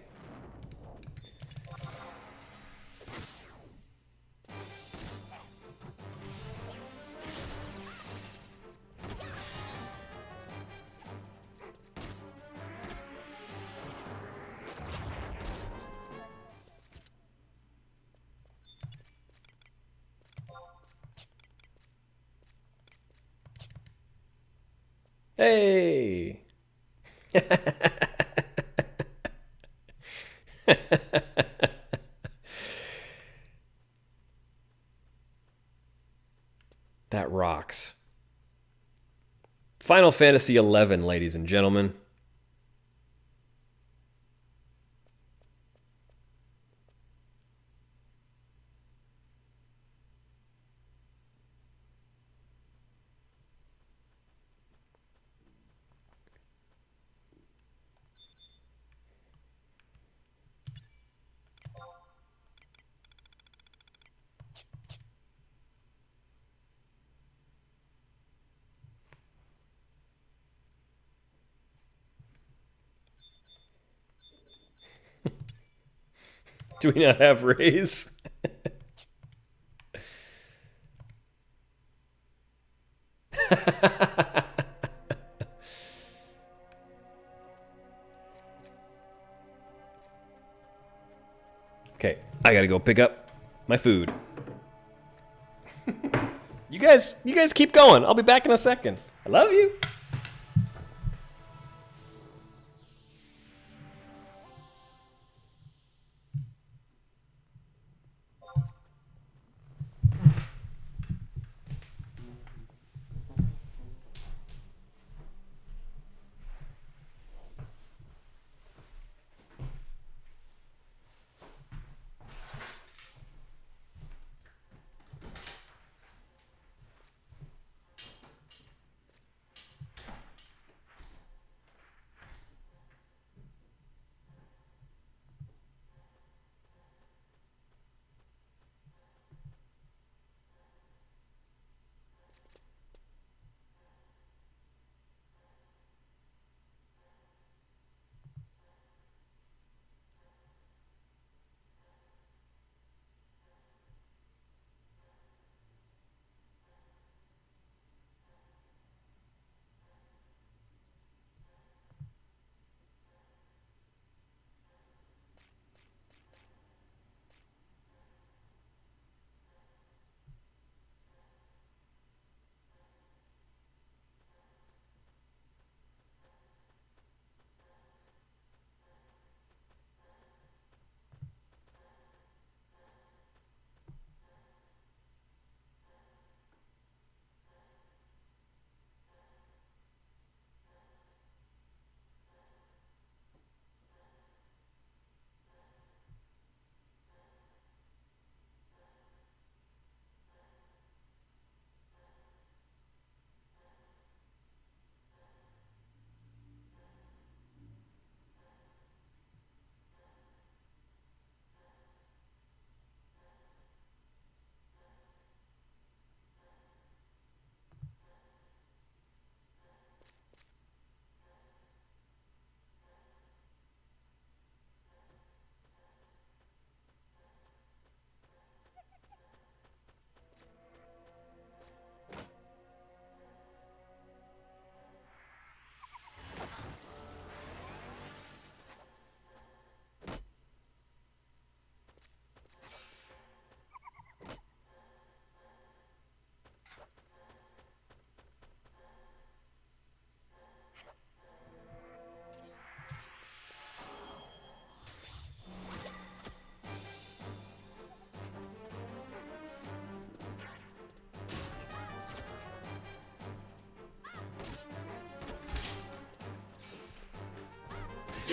Hey! That rocks. Final Fantasy XI, ladies and gentlemen. Do we not have rays? Okay, I gotta go pick up my food. You guys keep going. I'll be back in a second. I love you.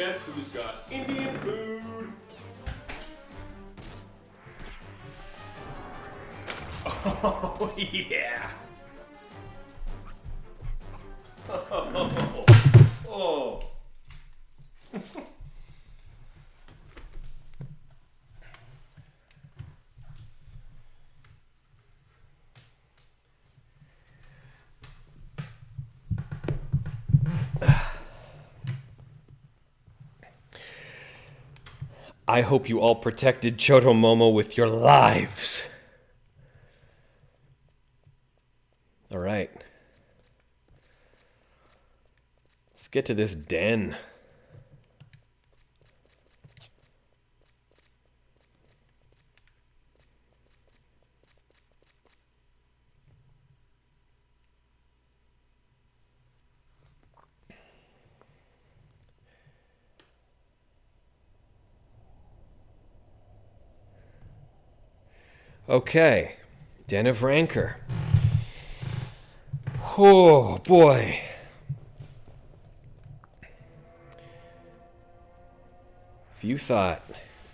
guess who's got Indian food? Oh, yeah. Oh. Oh. I hope you all protected Chotomomo with your lives. All right. Let's get to this den. Okay. Den of Rancor. Oh, boy. If you thought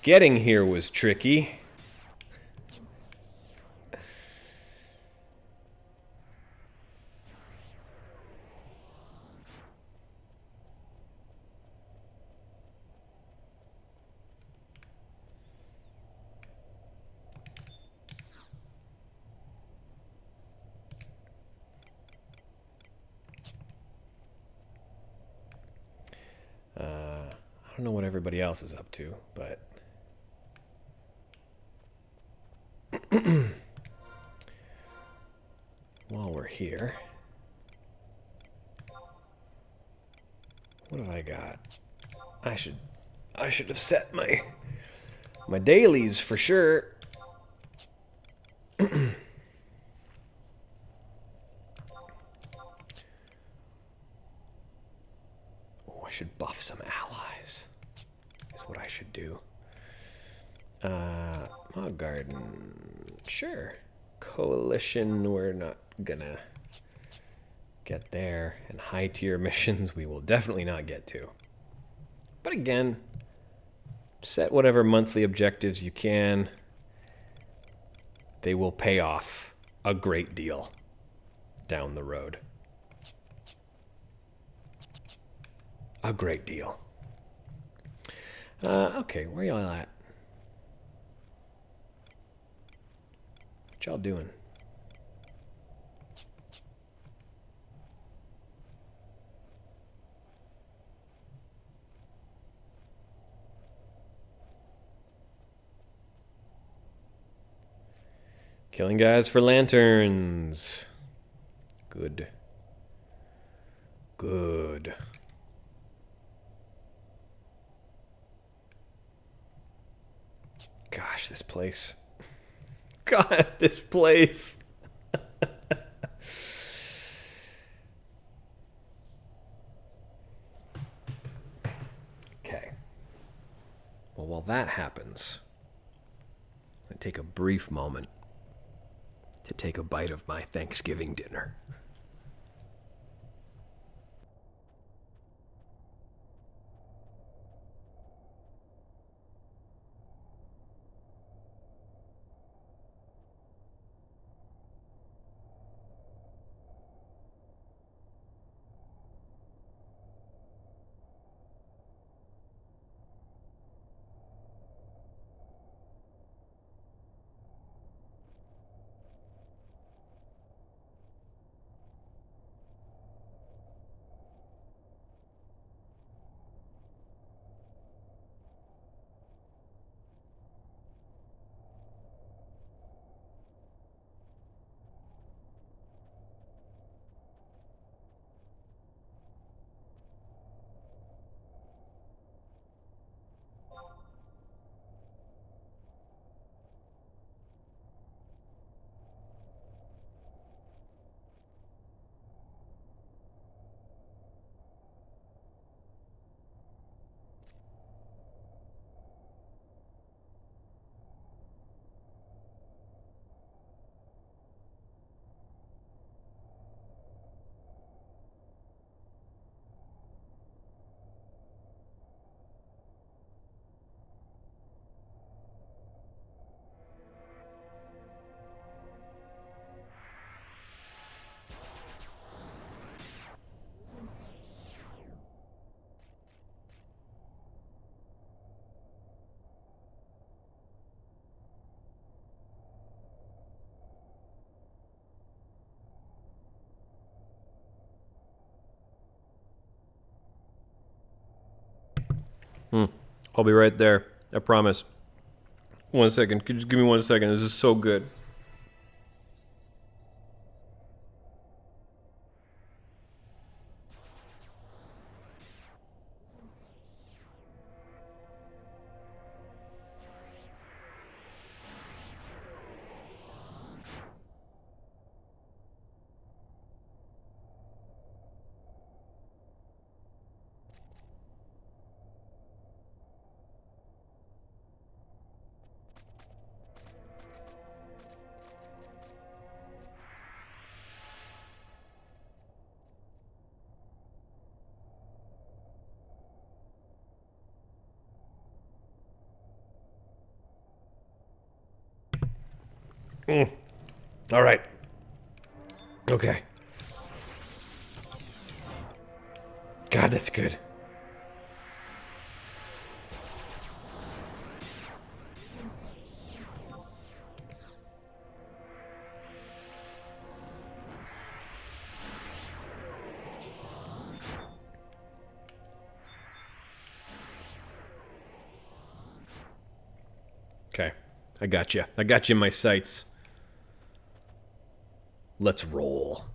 getting here was tricky, I don't know what everybody else is up to, but while we're here, what have I got? I should have set my dailies for sure. Oh, I should buff some allies. Is what I should do. Mog Garden, sure. Coalition, we're not gonna get there. And high tier missions, we will definitely not get to. But again, set whatever monthly objectives you can. They will pay off a great deal down the road. A great deal. Okay, where y'all at? What y'all doing? Killing guys for lanterns. Good. Good. Gosh, this place. God, this place. Okay. Well, while that happens, I'm going to take a brief moment to take a bite of my Thanksgiving dinner. I'll be right there. I promise. 1 second. Could you just give me 1 second? This is so good. All right. Okay. God, that's good. Okay. I got you. I got you in my sights. Let's roll.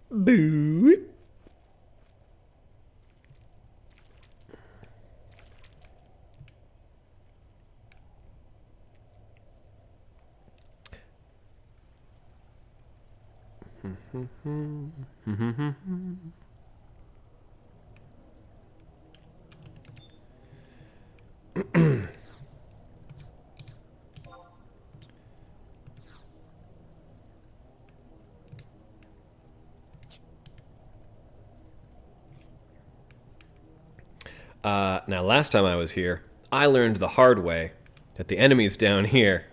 Boo. Now, last time I was here, I learned the hard way that the enemies down here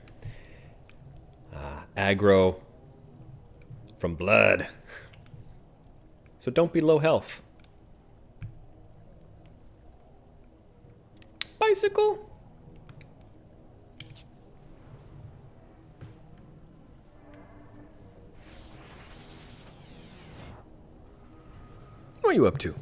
aggro from blood. So don't be low health. Bicycle? What are you up to?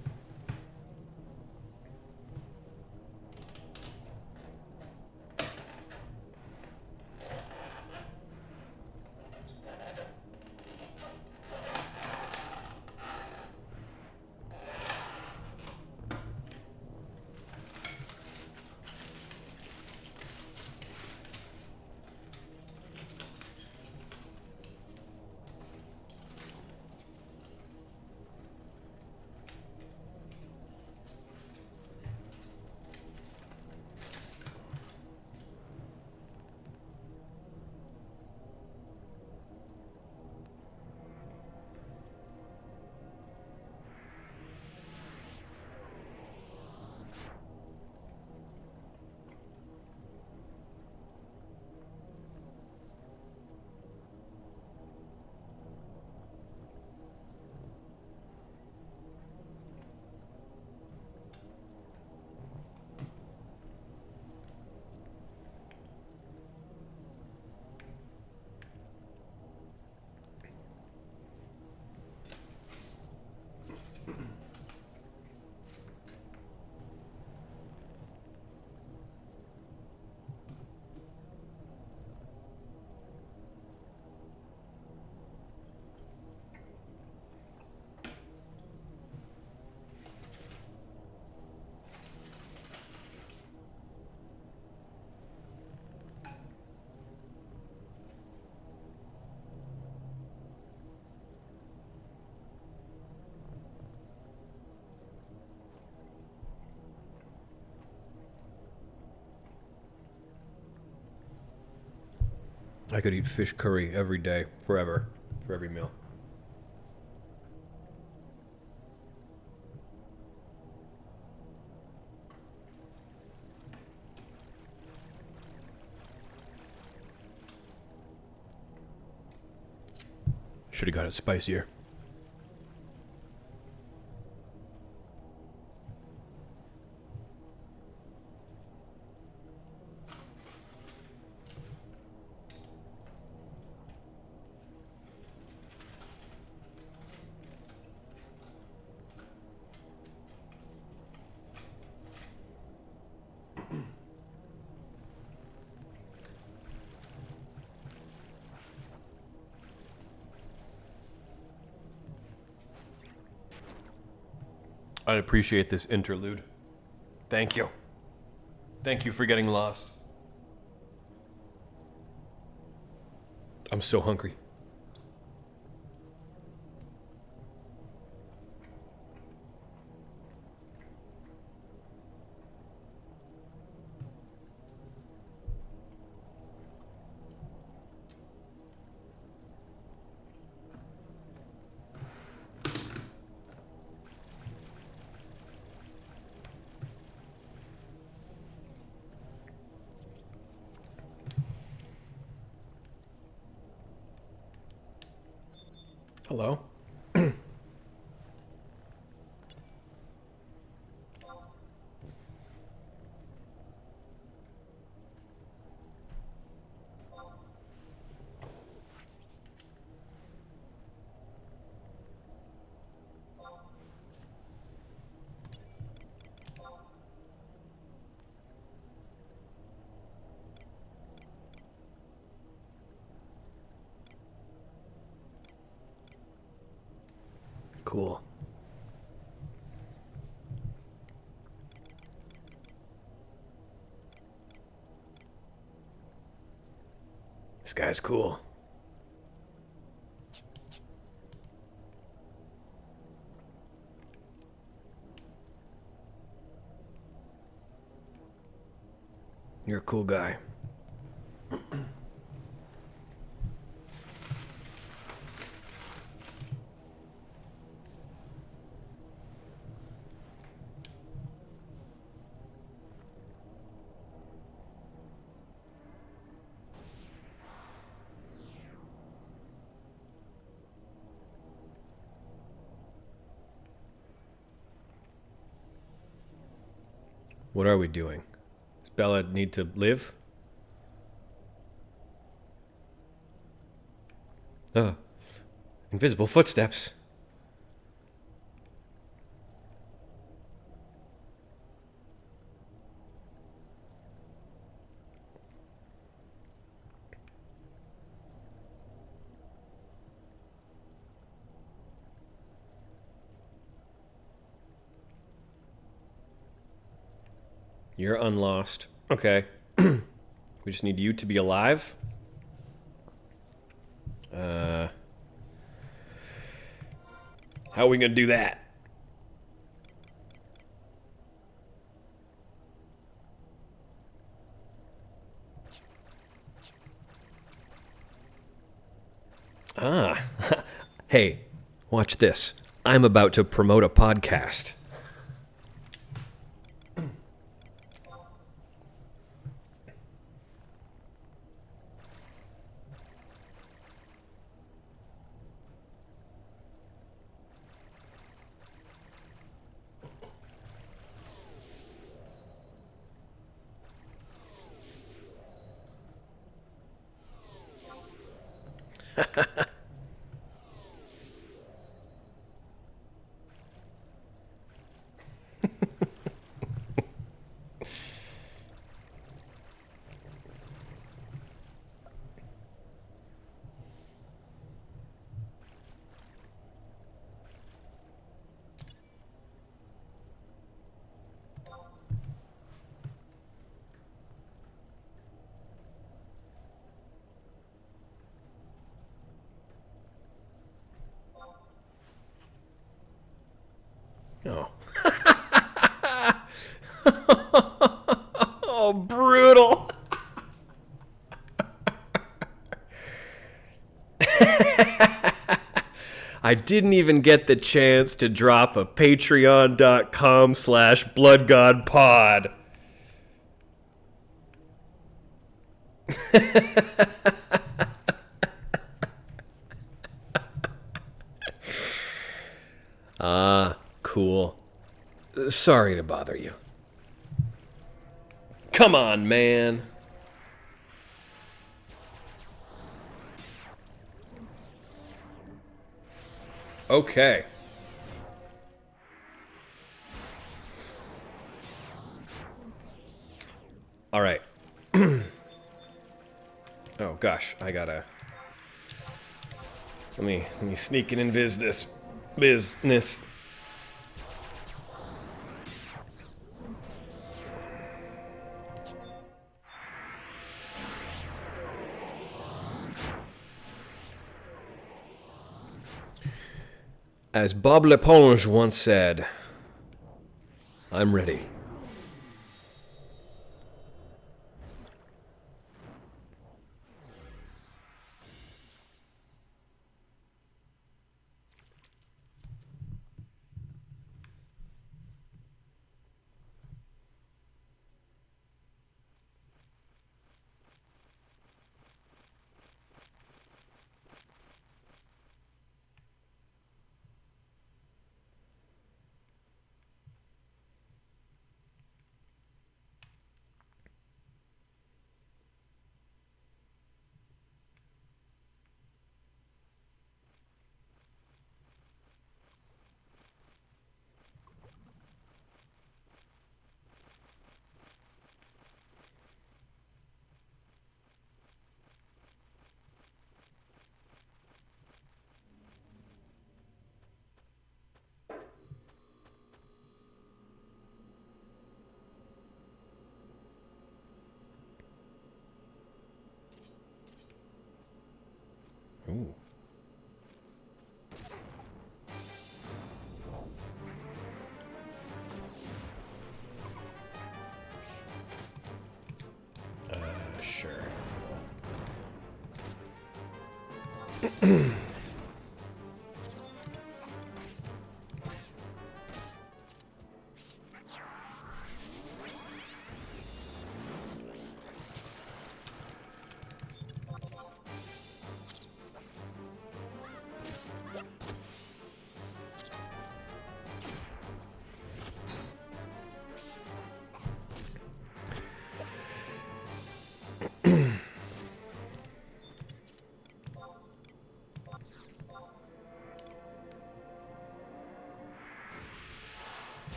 I could eat fish curry every day, forever, for every meal. Should have got it spicier. I appreciate this interlude. Thank you. Thank you for getting lost. I'm so hungry. Hello? Cool. This guy's cool. You're a cool guy. What are we doing? Does Bella need to live? Invisible footsteps. You're unlost. Okay. We just need you to be alive. How are we gonna do that? Hey, watch this. I'm about to promote a podcast. Oh. Oh, brutal. I didn't even get the chance to drop a patreon.com/bloodgodpod. Ah, cool. Sorry to bother you. Come on, man. Okay. All right. Oh gosh, I gotta. Let me sneak and invis this business. As Bob Leponge once said, I'm ready. Ooh. Sure.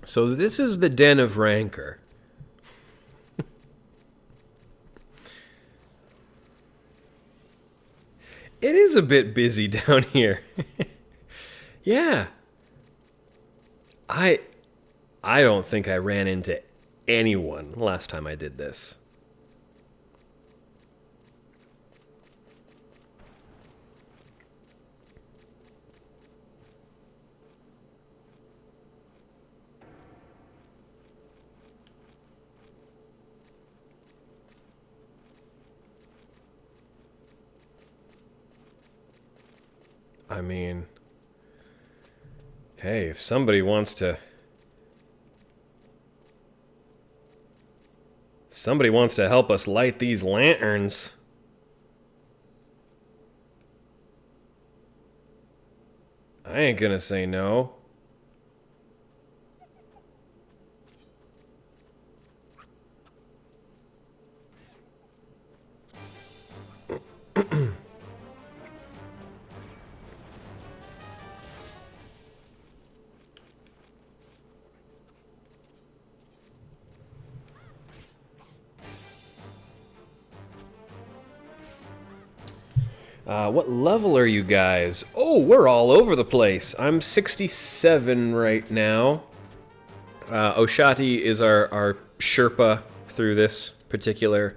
So this is the Den of Rancor. It is a bit busy down here. Yeah. I don't think I ran into anyone last time I did this. I mean, hey, if somebody wants to help us light these lanterns, I ain't gonna say no. What level are you guys? Oh, we're all over the place. I'm 67 right now. Oshati is our Sherpa through this particular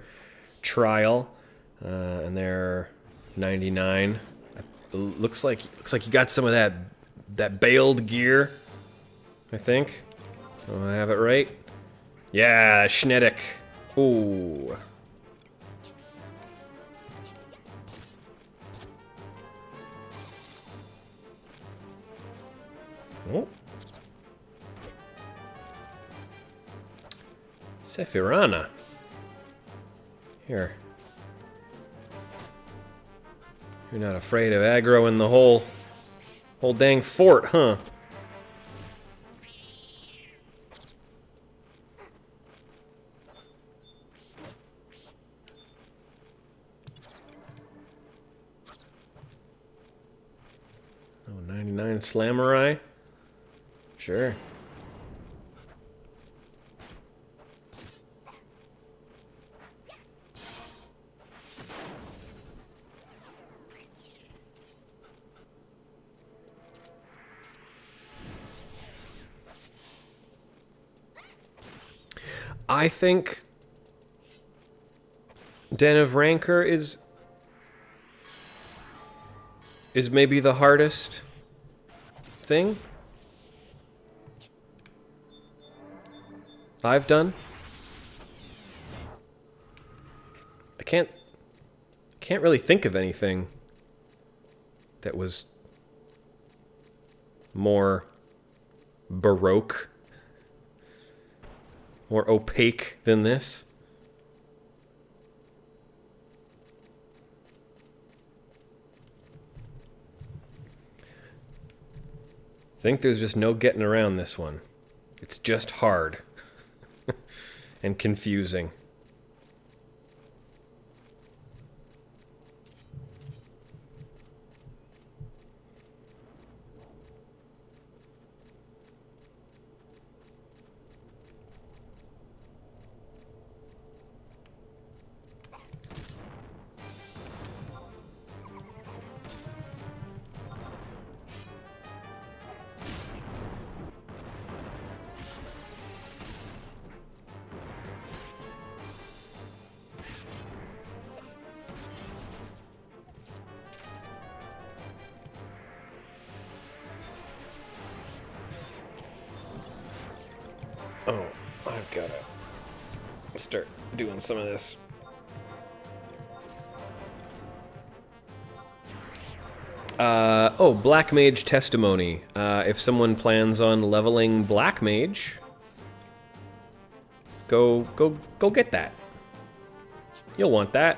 trial, and they're 99. Looks like you got some of that baled gear, I think. Oh, I have it right? Yeah, Schneidic. Ooh. Oh. Sephirana. Here. You're not afraid of aggro in the whole dang fort, huh? Oh, 99 Slamurai? Sure. I think Den of Rancor is maybe the hardest thing I've done. I can't really think of anything that was more baroque, more opaque than this. I think there's just no getting around this one. It's just hard and confusing. Oh, I've got to start doing some of this. Black Mage Testimony. If someone plans on leveling Black Mage, go get that. You'll want that.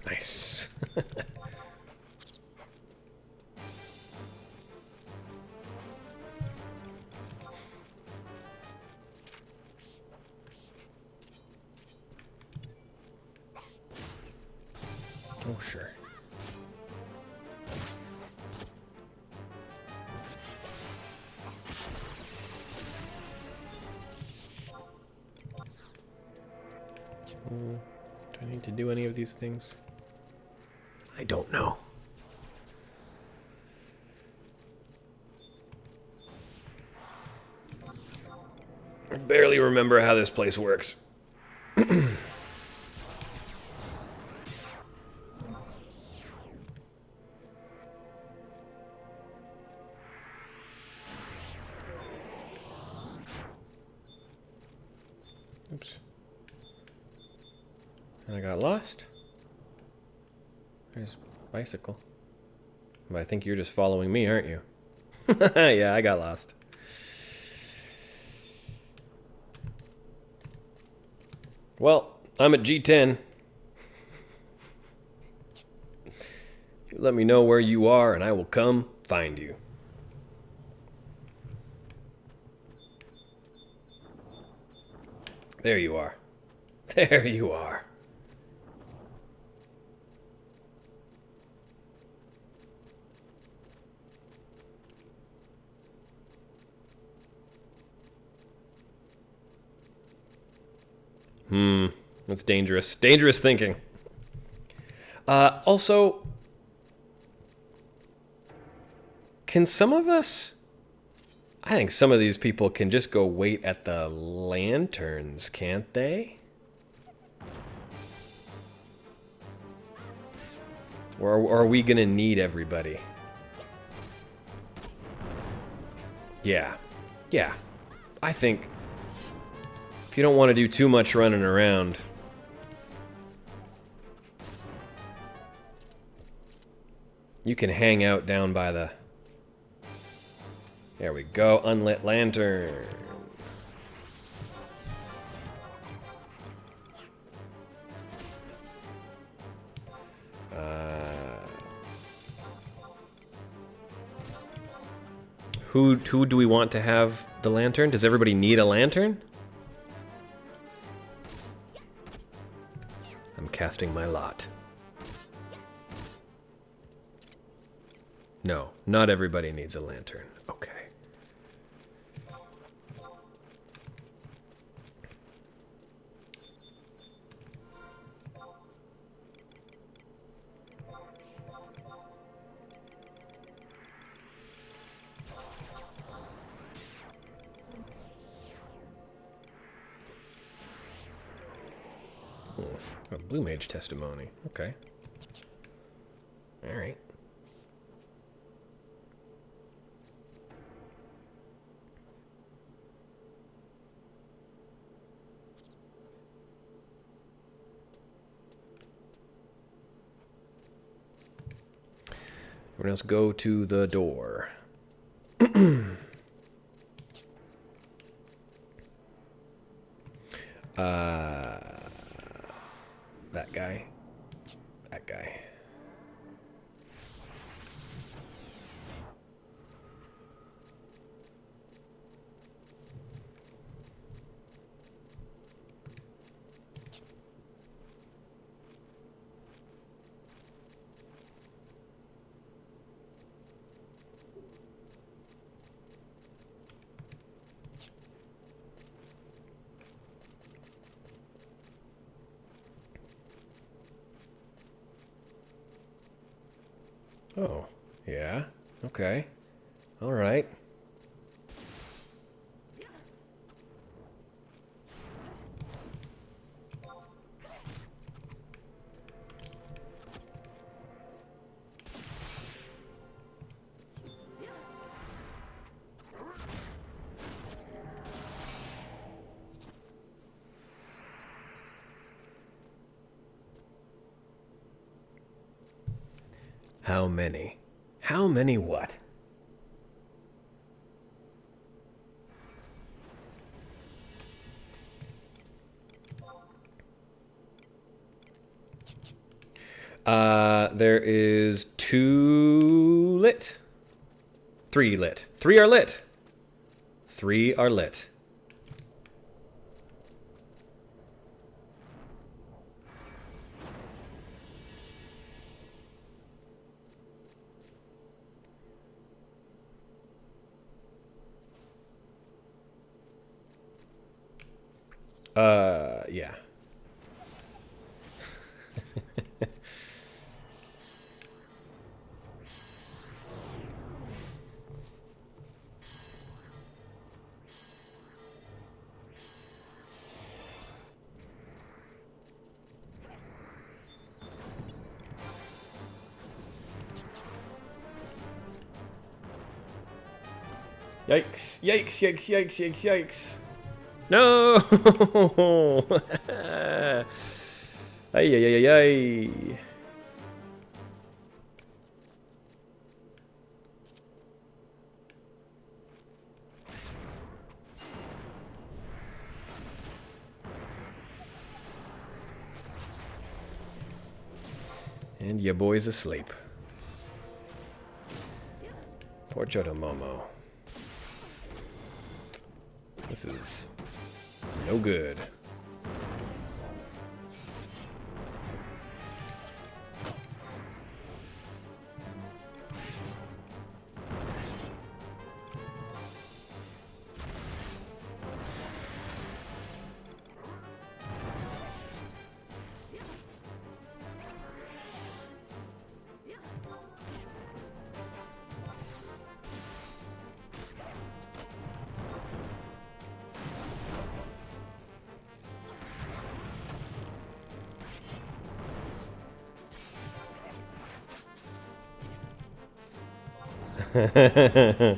Nice. Oh, sure. Do I need to do any of these things? I don't know. I barely remember how this place works. Oops. And I got lost. There's bicycle. But I think you're just following me, aren't you? Yeah, I got lost. Well, I'm at G10. You let me know where you are and I will come find you. There you are. There you are. That's dangerous. Dangerous thinking. Also, can some of us I think some of these people can just go wait at the lanterns, can't they? Or are we gonna need everybody? Yeah. Yeah. I think if you don't want to do too much running around, you can hang out down by the... There we go, unlit lantern. Who do we want to have the lantern? Does everybody need a lantern? I'm casting my lot. No, not everybody needs a lantern. Okay. A Blue Mage testimony. Okay. All right. Everyone else go to the door. That guy. That guy. Oh, yeah. Okay. All right. How many? How many what? There is 2 lit. 3 lit. 3 are lit. 3 are lit. Yeah. Yikes, yikes, yikes, yikes, yikes, yikes. No! Ay, ay, ay, ay, ay. And your boy's asleep. Poor Jodomomo. This is no good. A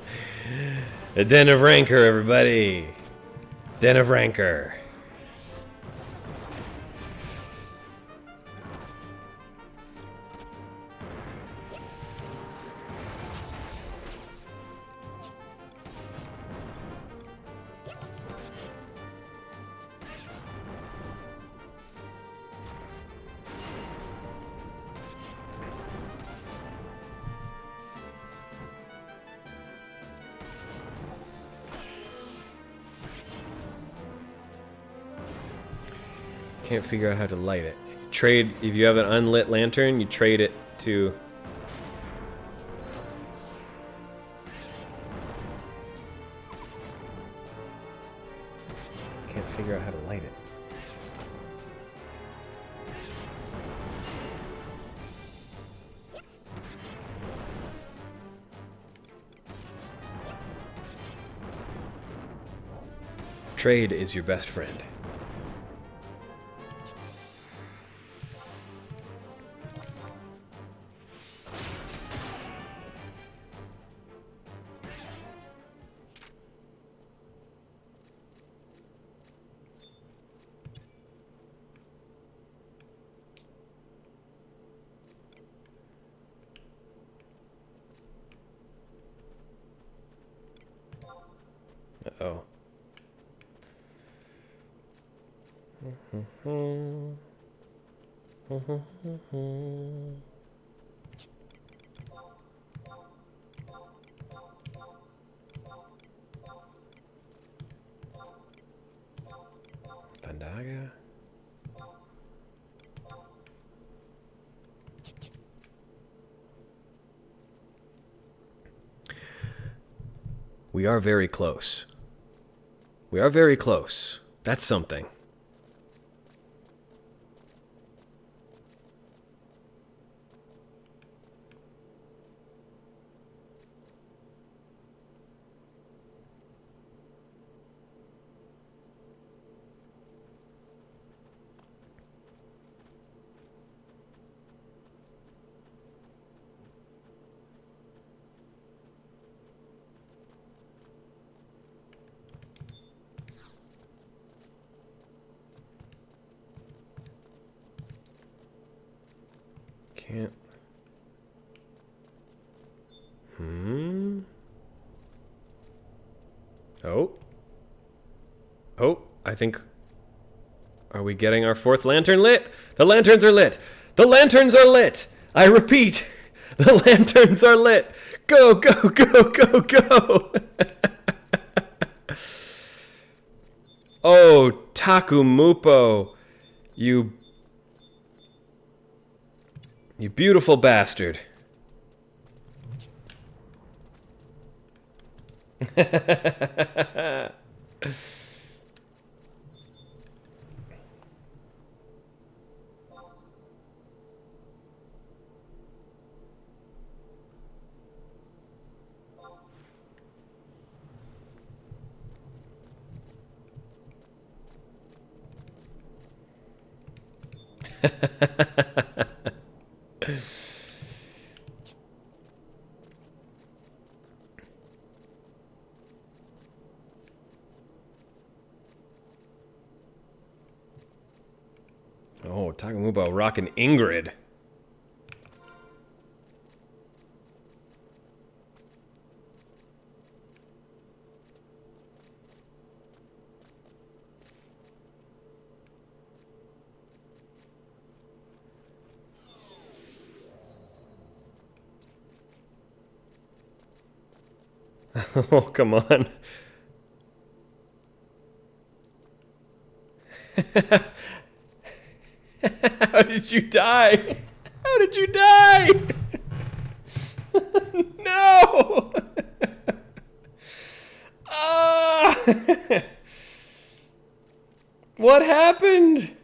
den of rancor, everybody. Den of rancor. Can't figure out how to light it. Trade, if you have an unlit lantern, you trade it to... Can't figure out how to light it. Trade is your best friend. Uh-oh. Pandaga? We are very close. We are very close. That's something. Can't. Oh. Oh, I think... Are we getting our fourth lantern lit? The lanterns are lit! The lanterns are lit! I repeat, the lanterns are lit! Go, go, go, go, go! Oh, Takumupo, you beautiful bastard. Oh, Takumupo rocking Ingrid. Oh, come on. How did you die? How did you die? No! Ah! What happened?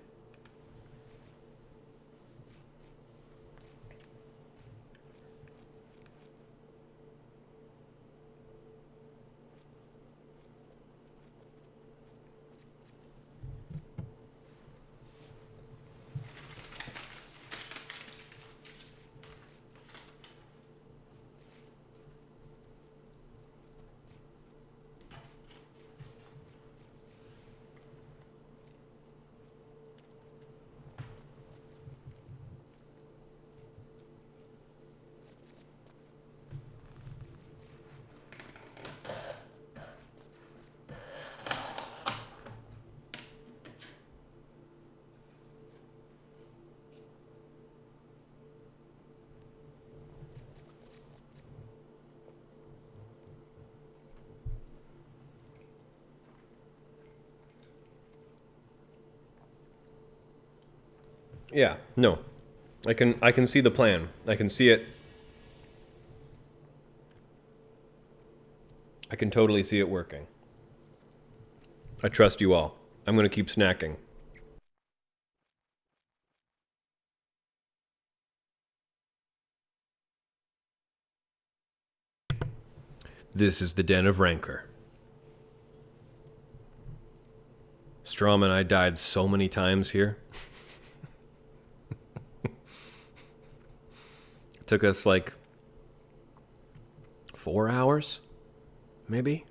Yeah, no. I can see the plan. I can see it. I can totally see it working. I trust you all. I'm going to keep snacking. This is the Den of Rancor. Strom and I died so many times here. It took us like 4 hours, maybe?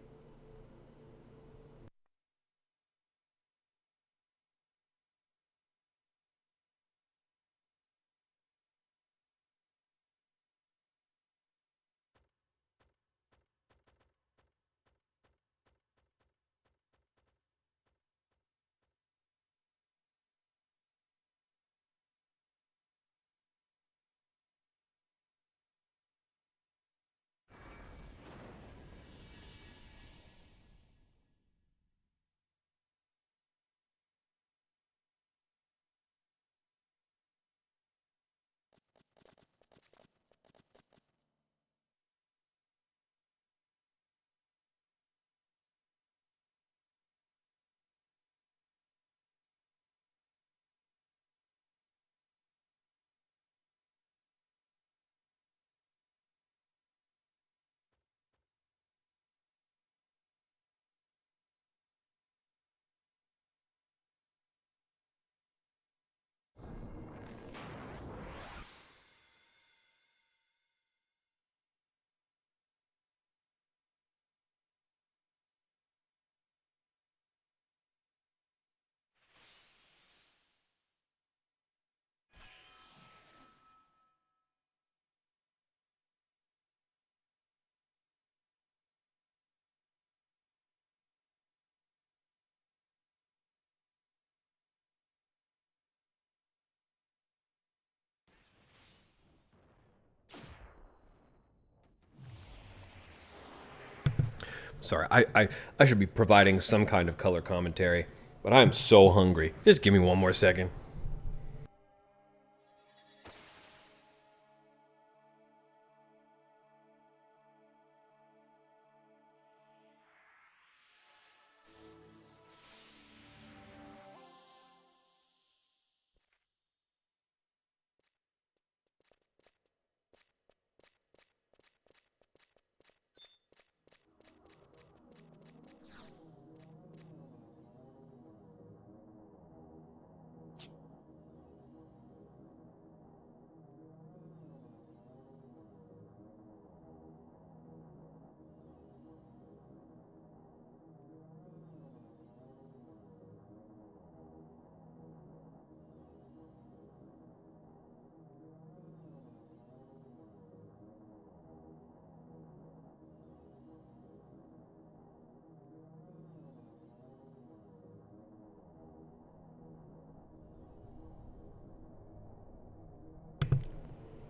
Sorry, I should be providing some kind of color commentary, but I am so hungry. Just give me one more second.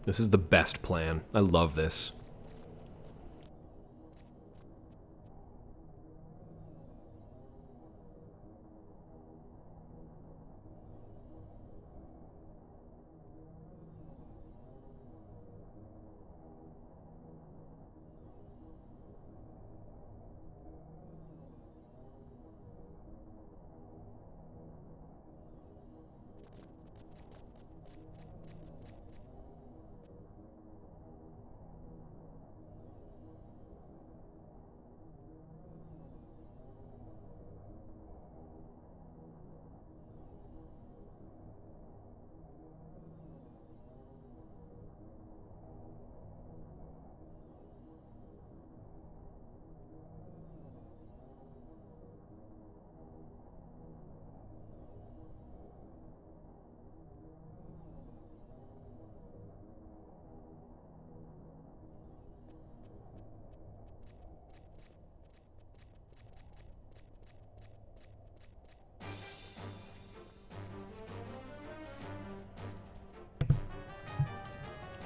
This is the best plan. I love this.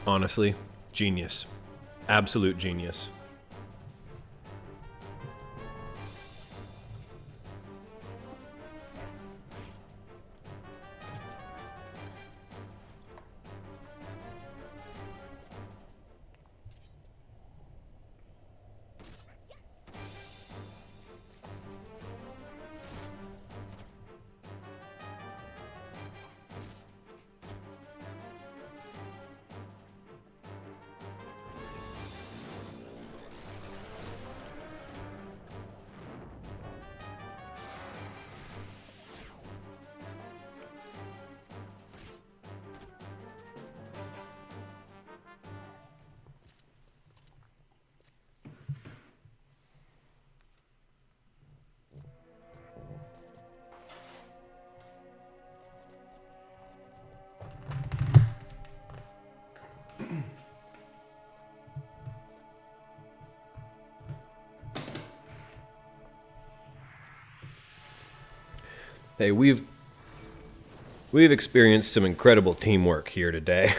Honestly, genius. Absolute genius. Hey, we've experienced some incredible teamwork here today.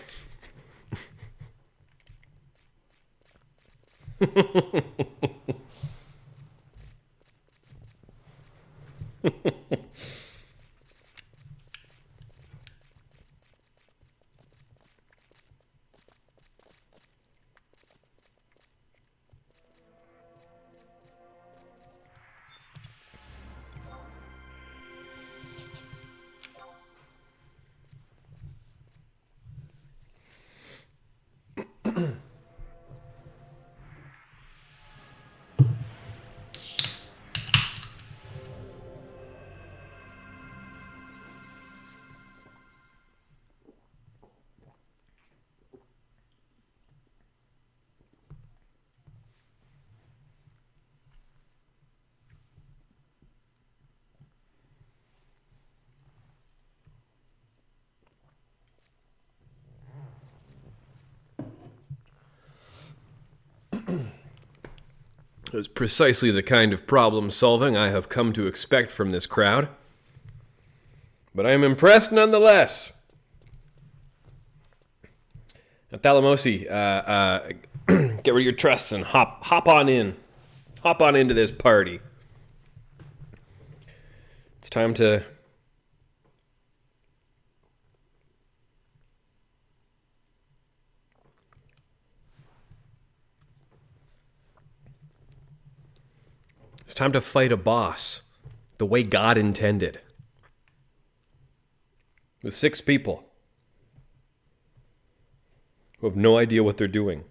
It was precisely the kind of problem solving I have come to expect from this crowd. But I am impressed nonetheless. Now, Thalamosi, get rid of your trusts and hop on in. Hop on into this party. It's time to... It's time to fight a boss the way God intended. With 6 people who have no idea what they're doing.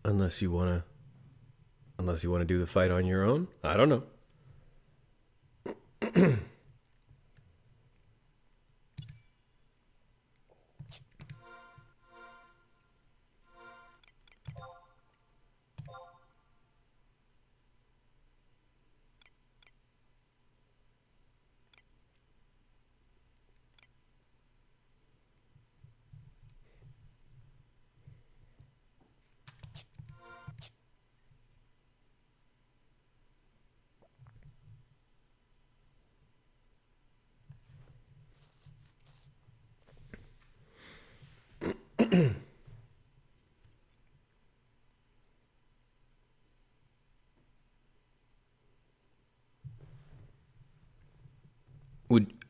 Unless you want to do the fight on your own. I don't know.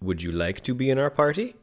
Would you like to be in our party?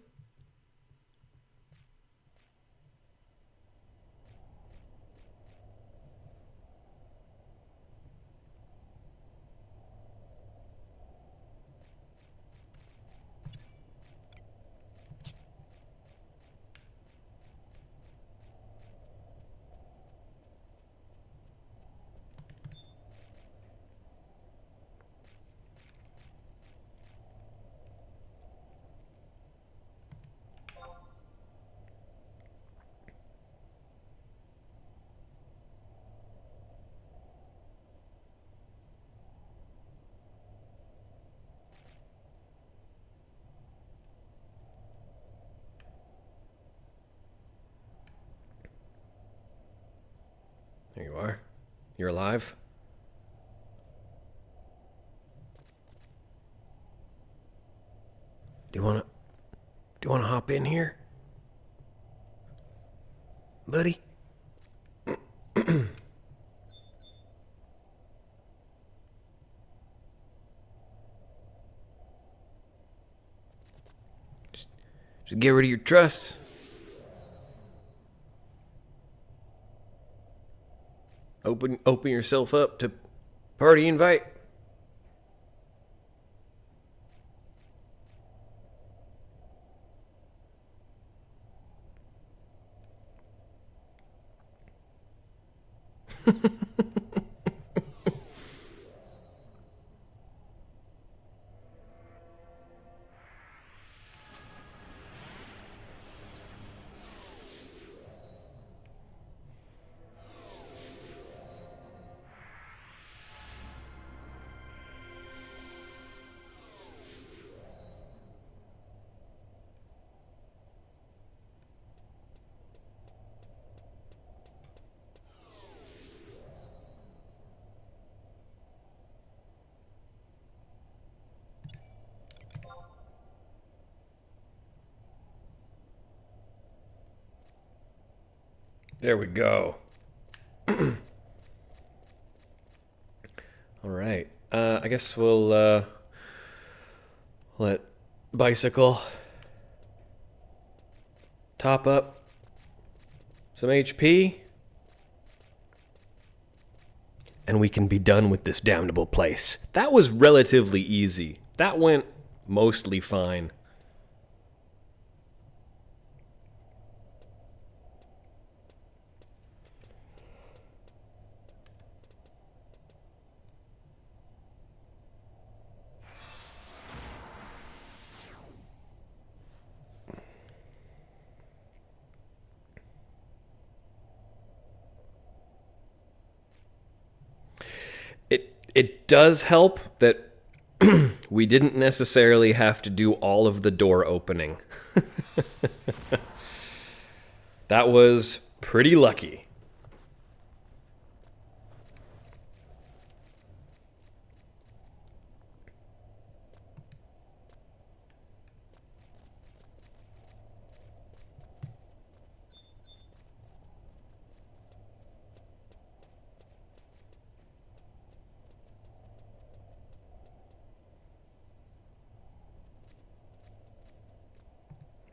There you are. You're alive. Do you wanna hop in here? Buddy? just get rid of your trusts. Open yourself up to party invite. There we go. All right. I guess we'll let Bicycle top up some HP, and we can be done with this damnable place. That was relatively easy. That went mostly fine. It does help that we didn't necessarily have to do all of the door opening. That was pretty lucky.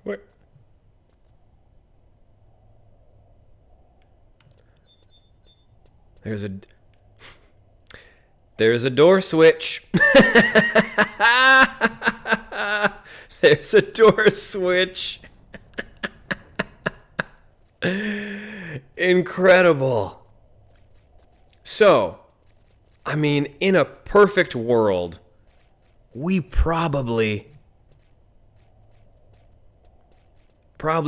What? There's a door switch. There's a door switch. Incredible. So, I mean, in a perfect world, we probably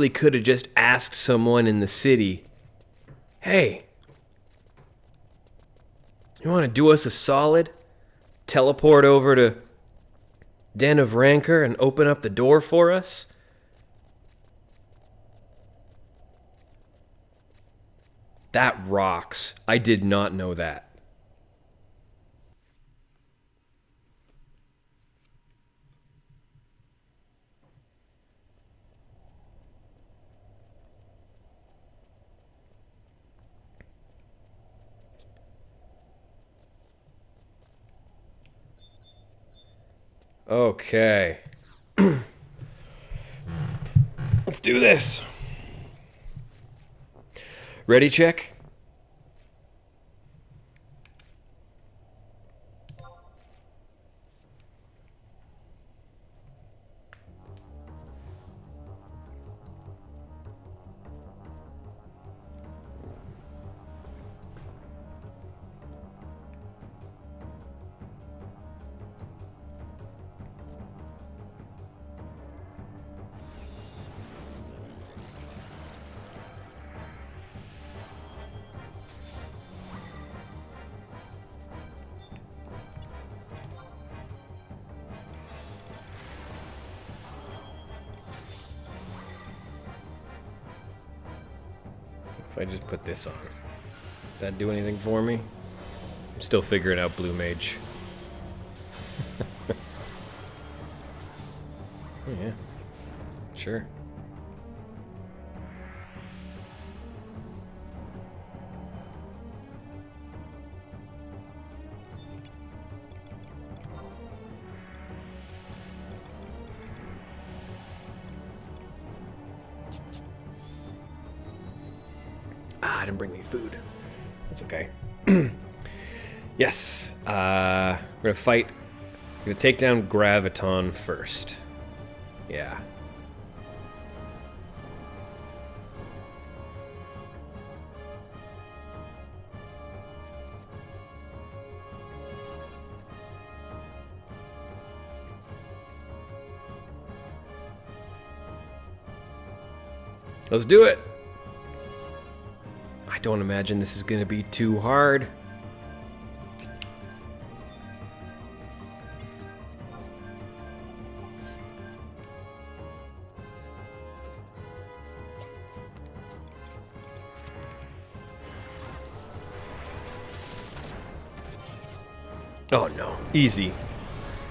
could have just asked someone in the city, hey, you want to do us a solid? Teleport over to Den of Rancor and open up the door for us? That rocks. I did not know that. Okay. Let's do this. Ready, check? If I just put this on, that do anything for me? I'm still figuring out Blue Mage. Oh yeah, sure. I didn't bring any food. That's okay. Yes. We're gonna fight. We're gonna take down Graviton first. Yeah. Let's do it. I don't imagine this is going to be too hard. Oh no, easy.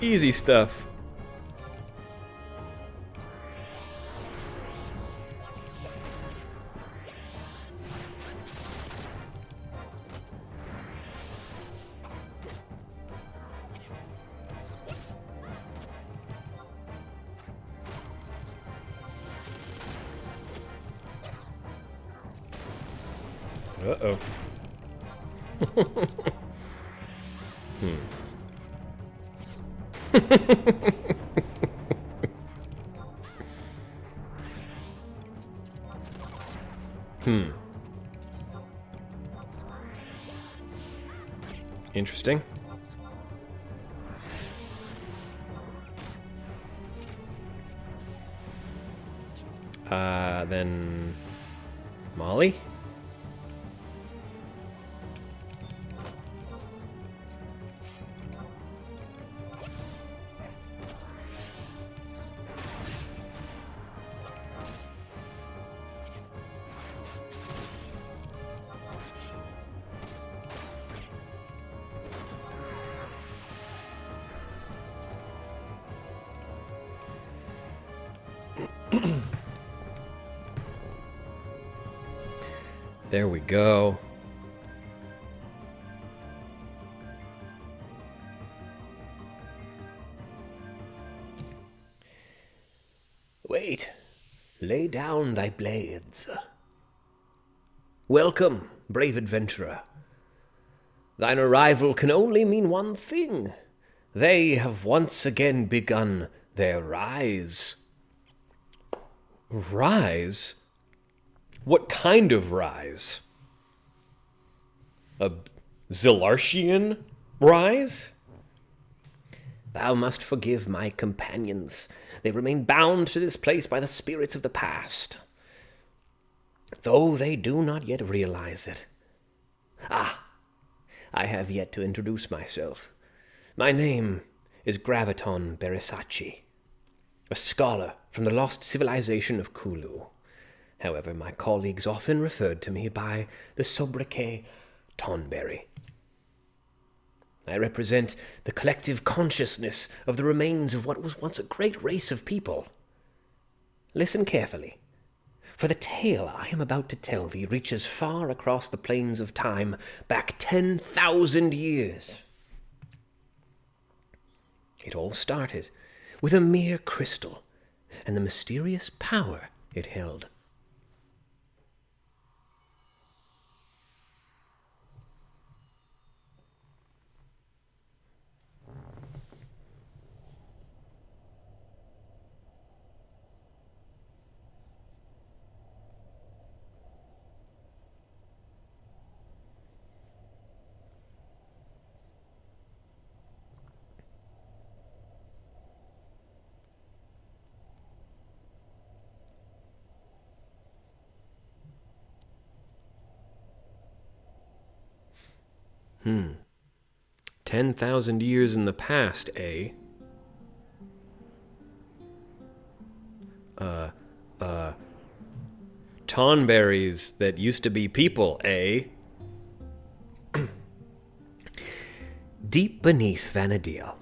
Easy stuff. Uh-oh. Interesting. Then Molly? There we go. Wait, lay down thy blades. Welcome, brave adventurer. Thine arrival can only mean one thing. They have once again begun their rise. Rise? What kind of rise? A Zilartian rise? Thou must forgive my companions. They remain bound to this place by the spirits of the past, though they do not yet realize it. Ah, I have yet to introduce myself. My name is Graviton Beresachi, a scholar from the lost civilization of Kulu. However, my colleagues often referred to me by the sobriquet Tonberry. I represent the collective consciousness of the remains of what was once a great race of people. Listen carefully, for the tale I am about to tell thee reaches far across the plains of time, back 10,000 years. It all started with a mere crystal and the mysterious power it held. — 10,000 years in the past, eh? Tonberries that used to be people, eh? Deep beneath Vana'diel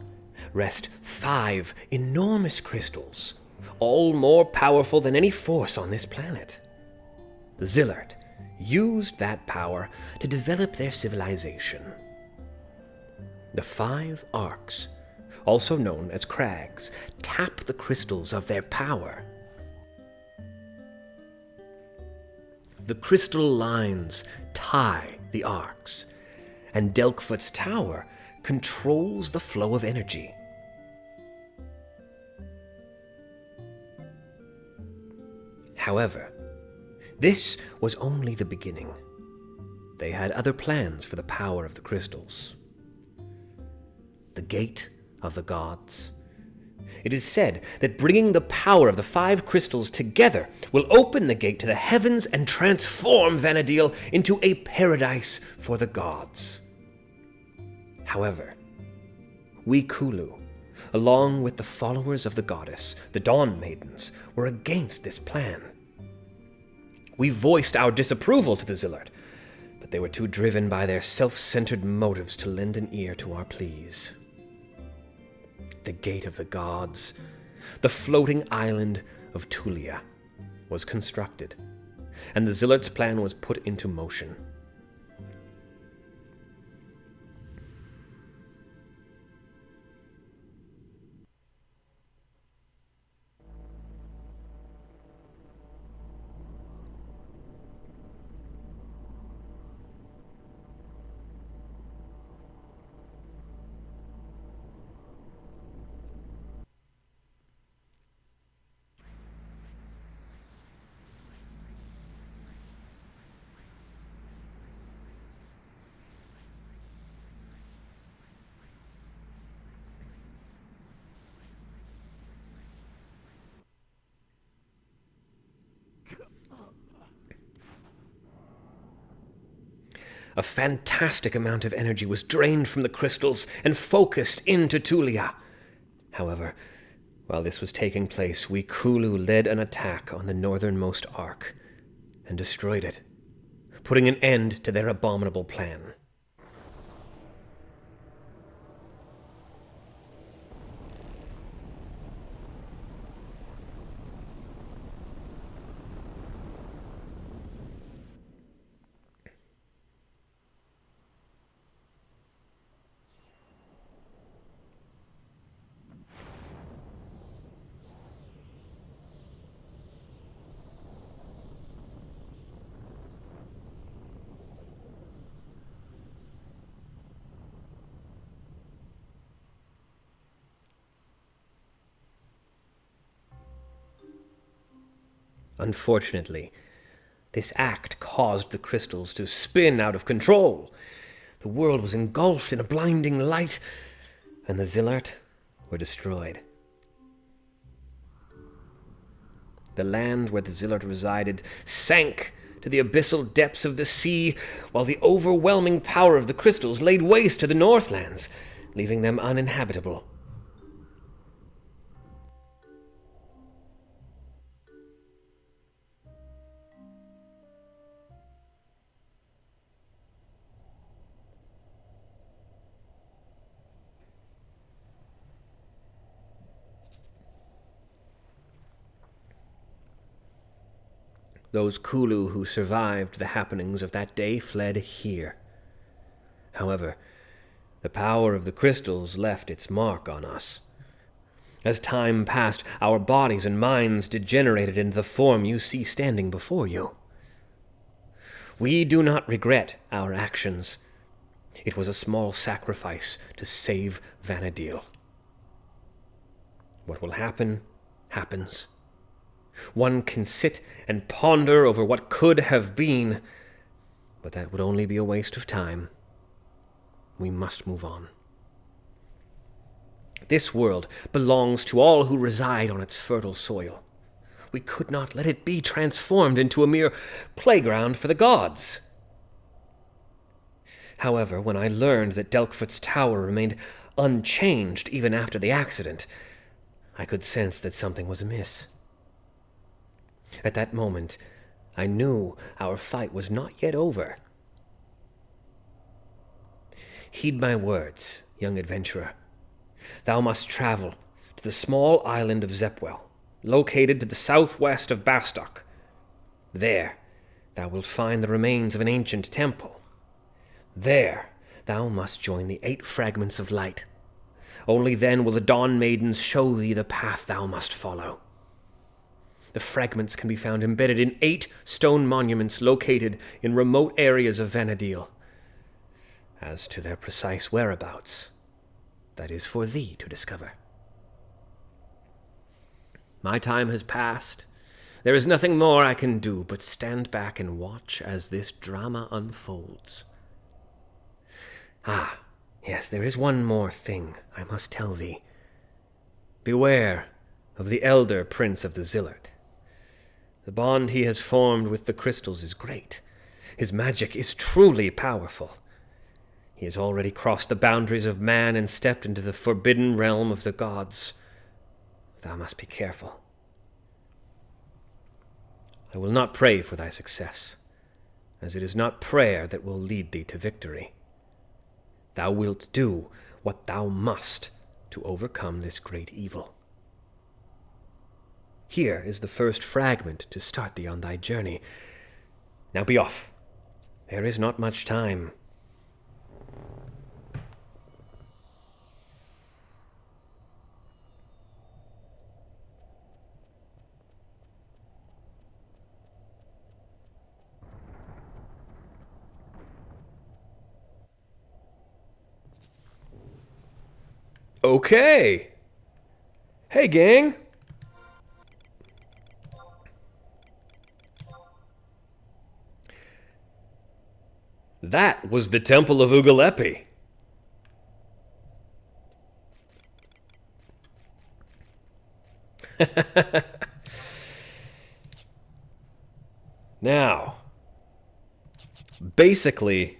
rest 5 enormous crystals, all more powerful than any force on this planet. Zilart used that power to develop their civilization. The 5 arcs, also known as crags, tap the crystals of their power. The crystal lines tie the arcs, and Delkfoot's tower controls the flow of energy. However, this was only the beginning. They had other plans for the power of the crystals. The Gate of the Gods It is said that bringing the power of the 5 crystals together will open the gate to the heavens and transform Vana'diel into a paradise for the gods. However, we Kulu, along with the followers of the goddess, the Dawn Maidens, were against this plan. We voiced our disapproval to the Zilart, but they were too driven by their self-centered motives to lend an ear to our pleas. The Gate of the Gods, the floating island of Tulia, was constructed, and the Zilart's plan was put into motion. A fantastic amount of energy was drained from the crystals and focused into Tulia. However, while this was taking place, we Kulu led an attack on the northernmost ark and destroyed it, putting an end to their abominable plan. Unfortunately, this act caused the crystals to spin out of control. The world was engulfed in a blinding light, and the Zilart were destroyed. The land where the Zilart resided sank to the abyssal depths of the sea, while the overwhelming power of the crystals laid waste to the Northlands, leaving them uninhabitable. Those Kulu who survived the happenings of that day fled here. However, the power of the crystals left its mark on us. As time passed, our bodies and minds degenerated into the form you see standing before you. We do not regret our actions. It was a small sacrifice to save Vana'diel. What will happen, happens. One can sit and ponder over what could have been, but that would only be a waste of time. We must move on. This world belongs to all who reside on its fertile soil. We could not let it be transformed into a mere playground for the gods. However, when I learned that Delkfoot's tower remained unchanged even after the accident, I could sense that something was amiss. At that moment, I knew our fight was not yet over. Heed my words, young adventurer. Thou must travel to the small island of Zepwell, located to the southwest of Bastok. There, thou wilt find the remains of an ancient temple. There, thou must join the 8 fragments of light. Only then will the Dawn Maidens show thee the path thou must follow. The fragments can be found embedded in 8 stone monuments located in remote areas of Vana'diel. As to their precise whereabouts, that is for thee to discover. My time has passed. There is nothing more I can do but stand back and watch as this drama unfolds. Ah, yes, there is one more thing I must tell thee. beware of the elder prince of the Zilart. The bond he has formed with the crystals is great. His magic is truly powerful. He has already crossed the boundaries of man and stepped into the forbidden realm of the gods. Thou must be careful. I will not pray for thy success, as it is not prayer that will lead thee to victory. Thou wilt do what thou must to overcome this great evil. Here is the first fragment to start thee on thy journey. Now be off. There is not much time. Okay. Hey, gang. That was the Temple of Ugalepi. Now, basically,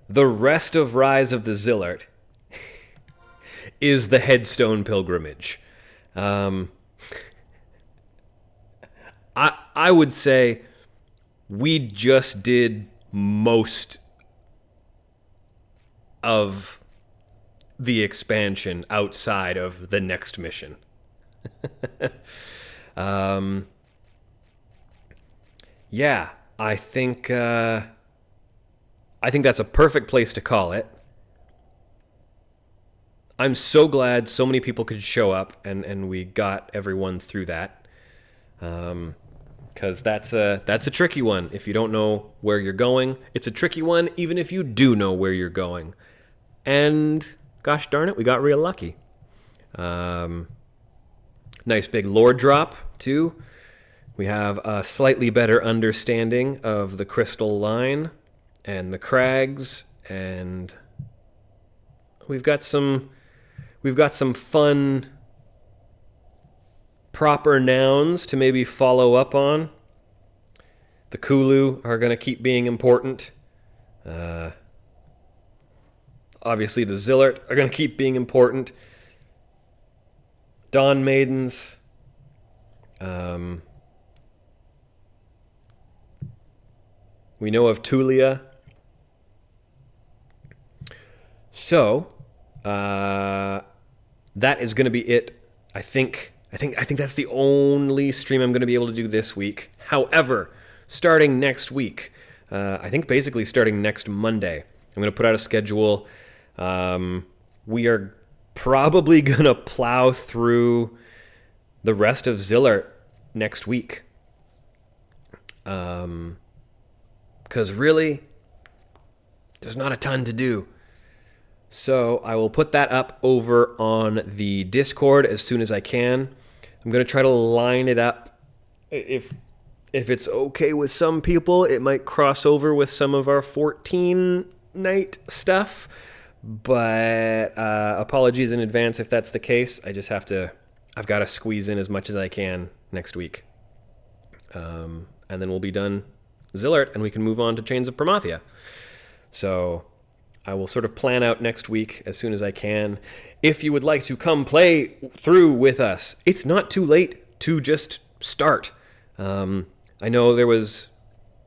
the rest of Rise of the Zilart is the Headstone Pilgrimage. I would say we just did most of the expansion outside of the next mission. Yeah, I think that's a perfect place to call it. I'm so glad so many people could show up and we got everyone through that. Because that's a tricky one. If you don't know where you're going, it's a tricky one even if you do know where you're going. And gosh darn it, we got real lucky. Nice big lore drop, too. We have a slightly better understanding of the crystal line and the crags, and we've got some fun proper nouns to maybe follow up on. The Kulu are going to keep being important. Obviously, the Zilart are going to keep being important. Dawn Maidens. We know of Tulia. So, that is going to be it. I think that's the only stream I'm going to be able to do this week. However, starting next week, I think basically starting next Monday, I'm going to put out a schedule. We are probably going to plow through the rest of Zilart next week. Because really, there's not a ton to do. So I will put that up over on the Discord as soon as I can. I'm going to try to line it up. If it's okay with some people, it might cross over with some of our 14-night stuff. But apologies in advance if that's the case. I've got to squeeze in as much as I can next week. And then we'll be done Zilart, and we can move on to Chains of Promathia. So I will sort of plan out next week as soon as I can. If you would like to come play through with us, it's not too late to just start. I know there was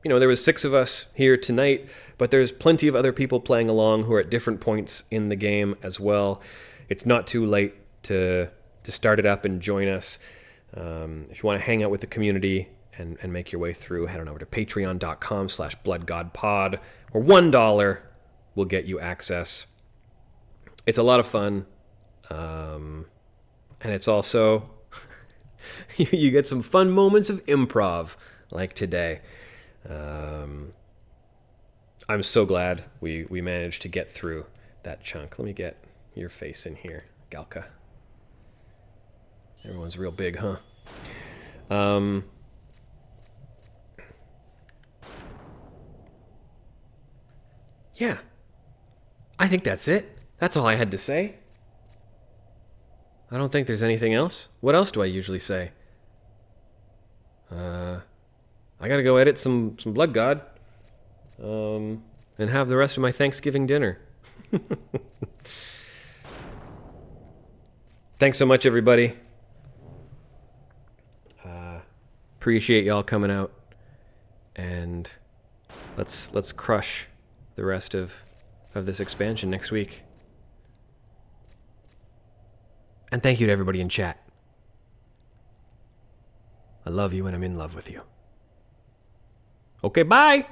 6 of us here tonight, but there's plenty of other people playing along who are at different points in the game as well. It's not too late to start it up and join us. If you want to hang out with the community and make your way through, head on over to patreon.com/bloodgodpod, or $1 will get you access. It's a lot of fun. And it's also, you get some fun moments of improv like today. I'm so glad we managed to get through that chunk. Let me get your face in here, Galka. Everyone's real big, huh? Yeah, I think that's it. That's all I had to say. I don't think there's anything else. What else do I usually say? I gotta go edit some Blood God. And have the rest of my Thanksgiving dinner. Thanks so much, everybody. Appreciate y'all coming out. And let's crush the rest of this expansion next week. And thank you to everybody in chat. I love you and I'm in love with you. Okay, bye!